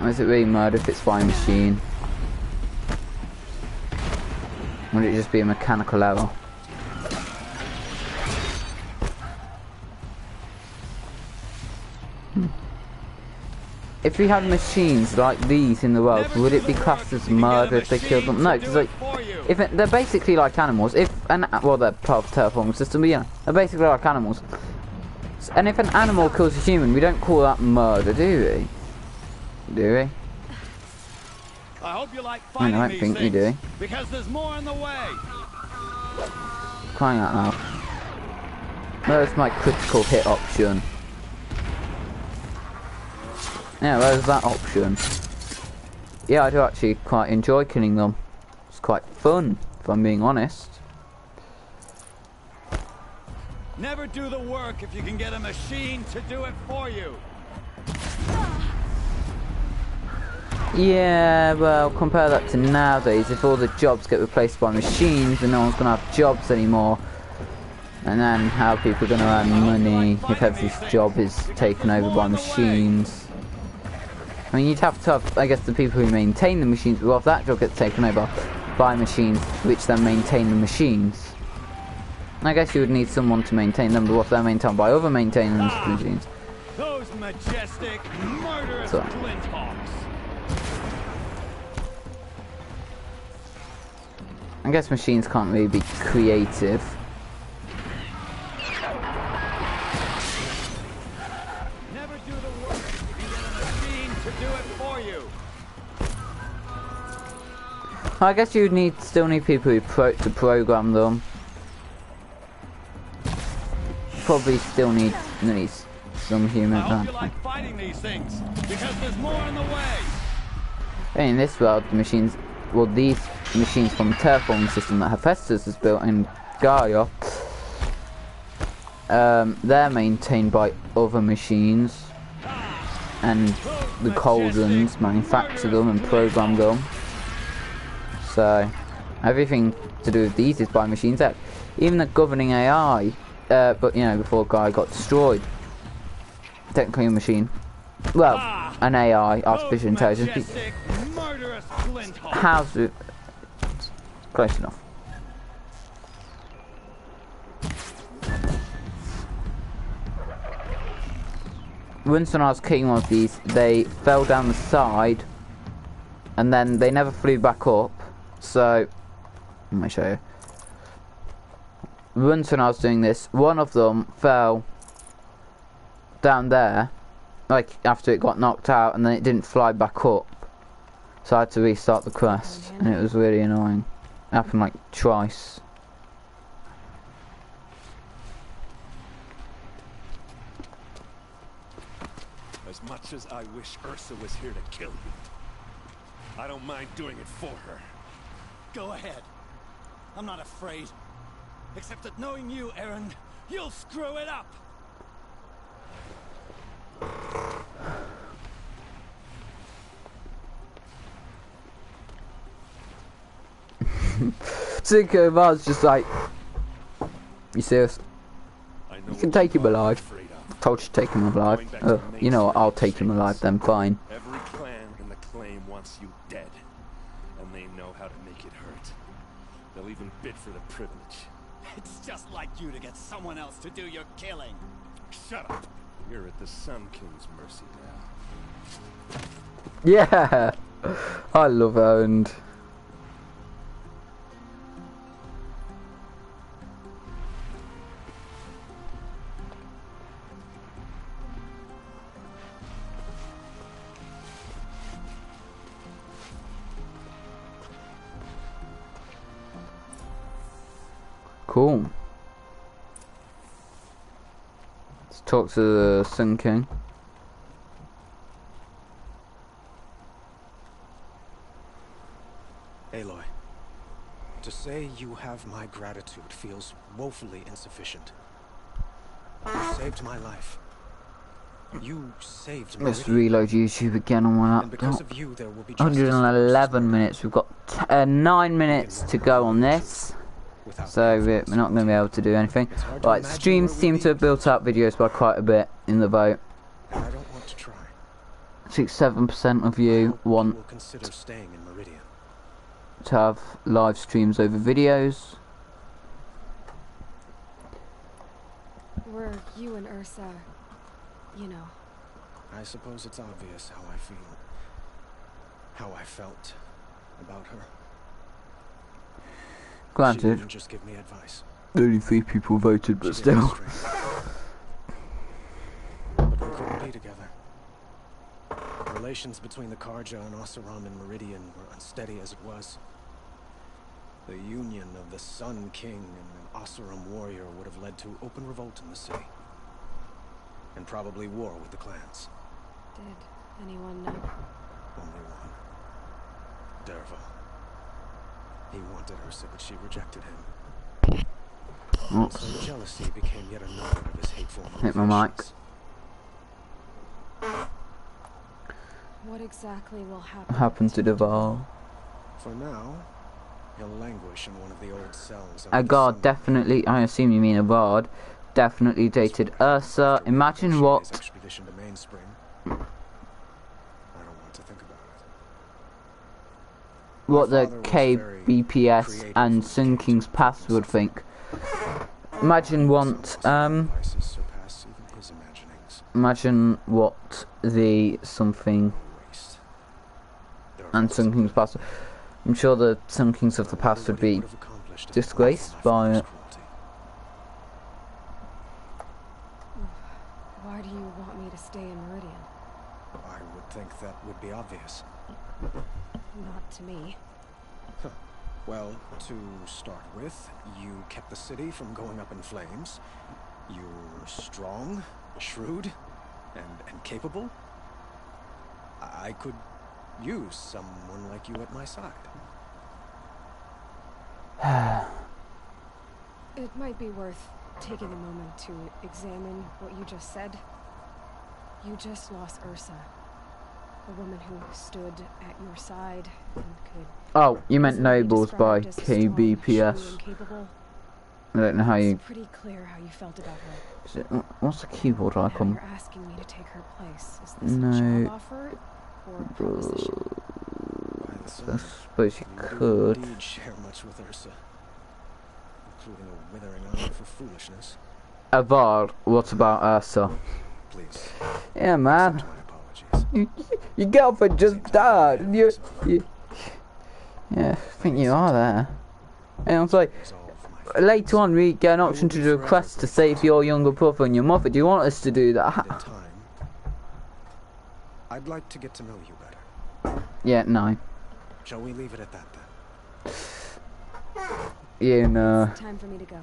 Or is it really murder if it's by a machine? Would it just be a mechanical error? If we had machines like these in the world, would it be classed as murder if they killed them? No, because like, they're basically like animals. Well, they're part of the terraforming system, but yeah, they're basically like animals. And if an animal kills a human, we don't call that murder, do we? Do we? I hope you like I don't think you do. Because there's more on the way. Crying out loud. Where's my critical hit option? Yeah, where's that option? Yeah, I do actually quite enjoy killing them. It's quite fun, if I'm being honest. Never do the work if you can get a machine to do it for you. Yeah, well, compare that to nowadays. If all the jobs get replaced by machines, then no one's going to have jobs anymore. And then how are people going to earn money if every job is taken over by machines? I mean, you'd have to have, I guess, the people who maintain the machines, well, if that job gets taken over by machines, which then maintain the machines. I guess you would need someone to maintain them, but what if they're maintained by other maintainers of machines? Those majestic, murderous glinthawks. I guess machines can't really be creative. Never do the work if you can get a machine to do it for you. I guess you'd still need people who to program them. Probably still need at least some human. I hope you like fighting these things because there's more on the way. In this world, the machines, well, these machines from the terraforming system that Hephaestus has built in Gaia, they're maintained by other machines, and the Coldens manufacture them and program them. So everything to do with these is by machines. Even the governing AI, but you know, before Gaia got destroyed, technically a machine. Well, an AI, artificial intelligence. How's it? Close enough. Once when I was killing one of these, they fell down the side, and then they never flew back up. So, let me show you. Once when I was doing this, one of them fell down there, like after it got knocked out, and then it didn't fly back up. So I had to restart the quest, and it was really annoying. It happened like twice. As much as I wish Ursa was here to kill you, I don't mind doing it for her. Go ahead. I'm not afraid. Except that knowing you, Aaron, you'll screw it up. Cinco Mars just like, you serious? You can take him alive. I told you to take him alive. You know what, I'll take him alive then, fine. Every clan in the claim wants you dead, and they know how to make it hurt. They'll even bid for the privilege. It's just like you to get someone else to do your killing. Shut up. You're at the Sun King's mercy now. Yeah, I love Owned. Cool. Let's talk to the Sun King. Aloy, to say you have my gratitude feels woefully insufficient. You saved my life. You saved me. Let's reload YouTube again on my And because laptop. of you, there will be 111 minutes. We've got 9 minutes to go on this. So we're not going to be able to do anything. Right, streams seem to have built up videos by quite a bit in the vote. And I don't want to try. 67% of you want Will consider staying in Meridian. to have live streams over videos. Were you and Ursa, you know? I suppose it's obvious how I feel. How I felt about her. She Granted, didn't just give me advice. only 3 people voted, but still. But we couldn't be together. Relations between the Karja and Oseram and Meridian were unsteady as it was. The union of the Sun King and an Oseram warrior would have led to open revolt in the city. And probably war with the clans. Did anyone know? Only one. Dervahl. He wanted Ursa, but she rejected him. And so jealousy became yet another of his hateful Hit my mic. What exactly will happen? What happened to Dervahl? For now, he'll languish in one of the old cells. A guard definitely, I assume you mean a bard, definitely dated Ursa. Imagine what... Expedition to Mainspring. I don't want to think about it. What the KBPS and Sun King's past would think. Imagine what, imagine what the something and Sun King's past. I'm sure the Sun Kings of the past would be disgraced by it. Why do you want me to stay in Meridian? I would think that would be obvious. Not to me. Huh. Well, to start with, you kept the city from going up in flames. You're strong, shrewd, and capable. I could use someone like you at my side. It might be worth taking a moment to examine what you just said. You just lost Ursa, a woman who stood at your side and could... Oh, you meant Nobles by KBPS. I don't know how you... It's pretty clear how you felt about her. What's the keyboard icon? You're asking me to take her place. Is this No. a job offer or a proposition? I suppose you could. Indeed share much with Ursa, including a withering eye for foolishness. Avar, what about Ursa? Please. Yeah, man. Your girlfriend just died. And you, yeah, I think you are there. And I was like, later on we get an option to do a quest to save your younger brother and your mother. Do you want us to do that? I'd like to get to know you better. Yeah, no. Shall we leave it at that then? Yeah, no. It's time for me to go.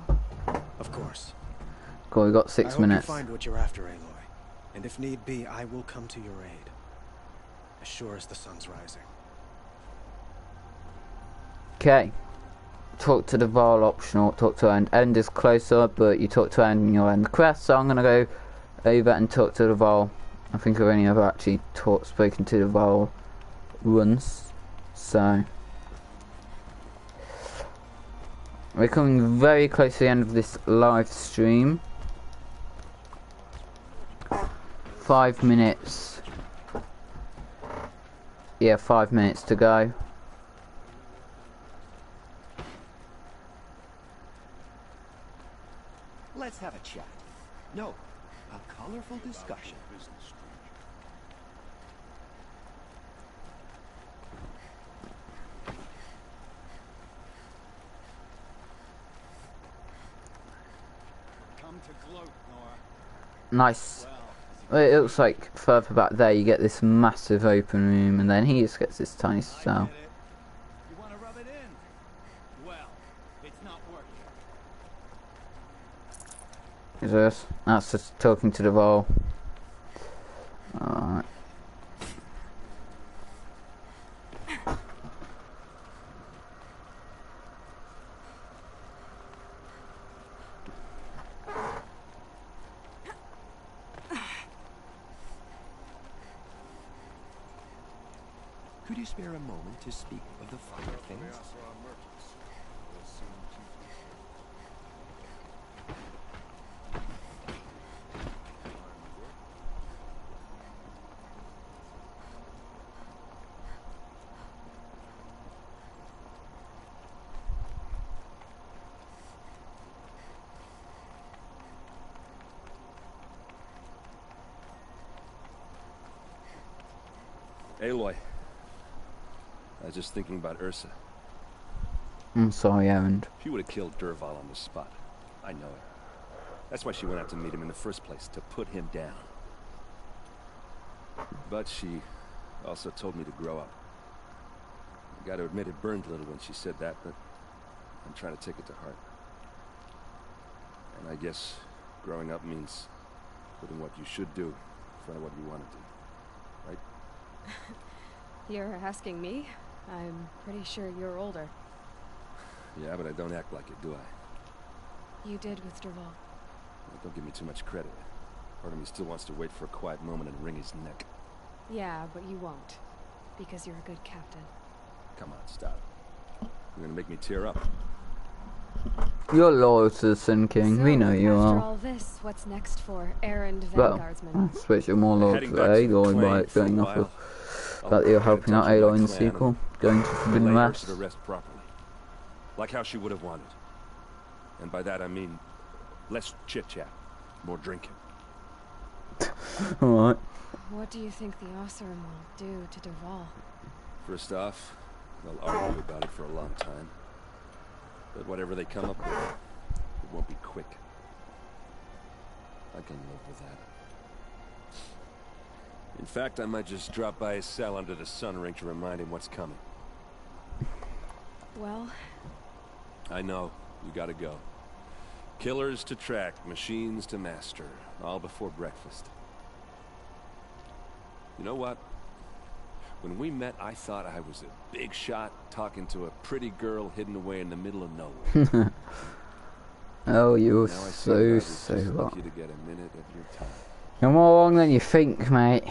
Of course. Cool, we got 6 minutes. I hope you find what you're after, Aloy. And if need be, I will come to your aid. As sure as the sun's rising. Okay. Talk to the Varl optional, talk to End. End is closer, but you talk to End and you'll end the quest, so I'm gonna go over and talk to the Varl. I think I've only ever actually spoken to the Varl once, so we're coming very close to the end of this live stream. 5 minutes. Yeah, 5 minutes to go. have a chat. No, a colorful discussion. Come to gloat, Nora. Nice. It looks like further back there you get this massive open room, and then he just gets this tiny cell. You want to rub it in? Well, it's not working. Is this? That's just talking to the wall. Alright. Could you spare a moment to speak of the finer things? Aloy. I was just thinking about Ursa. I'm sorry, Erend. She would have killed Dervahl on the spot. I know it. That's why she went out to meet him in the first place, to put him down. But she also told me to grow up. I gotta admit it burned a little when she said that, but I'm trying to take it to heart. And I guess growing up means putting what you should do in front of what you want to do. Right? You're asking me? I'm pretty sure you're older. Yeah, but I don't act like it, do I? You did with Dervahl. Well, don't give me too much credit. Part of me still wants to wait for a quiet moment and wring his neck. Yeah, but you won't. Because you're a good captain. Come on, stop. You're gonna make me tear up. You're loyal to the Sun King. So, We know you after are. all this, what's next for Erend Well, Vanguardsman? I suppose you're more loyal to Heading back to the Aloy clan by for a going off while. of that you're helping out Aloy in the sequel, going to Forbidden Lay West. Ursa to rest properly. Like how she would have wanted. And by that I mean less chit-chat, more drinking. Alright. What do you think the Oseram will do to Dervahl? First off, they'll argue about it for a long time. But whatever they come up with, it won't be quick. I can live with that. In fact, I might just drop by his cell under the sun ring to remind him what's coming. Well, I know, you gotta go. Killers to track, machines to master, all before breakfast. You know what? When we met, I thought I was a big shot talking to a pretty girl hidden away in the middle of nowhere. Oh, you're Now I see so God is just wrong. lucky to get a minute of your time. You're more wrong than you think, mate.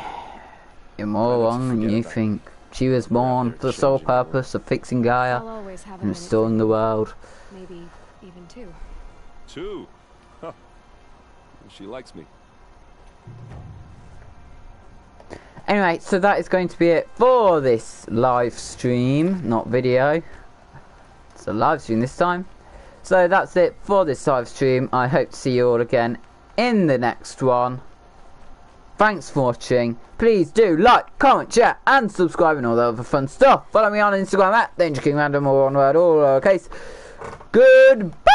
You're more Why don't wrong you than forget you about think. She was born for the sole purpose of fixing Gaia I'll always have a and minute restoring the world. maybe even two. Two? Huh. She likes me. Anyway, so that is going to be it for this live stream, not video. It's a live stream this time. So that's it for this live stream. I hope to see you all again in the next one. Thanks for watching. Please do like, comment, share and subscribe and all that other fun stuff. Follow me on Instagram at DangerKingRandom or one word, all lowercase. Goodbye!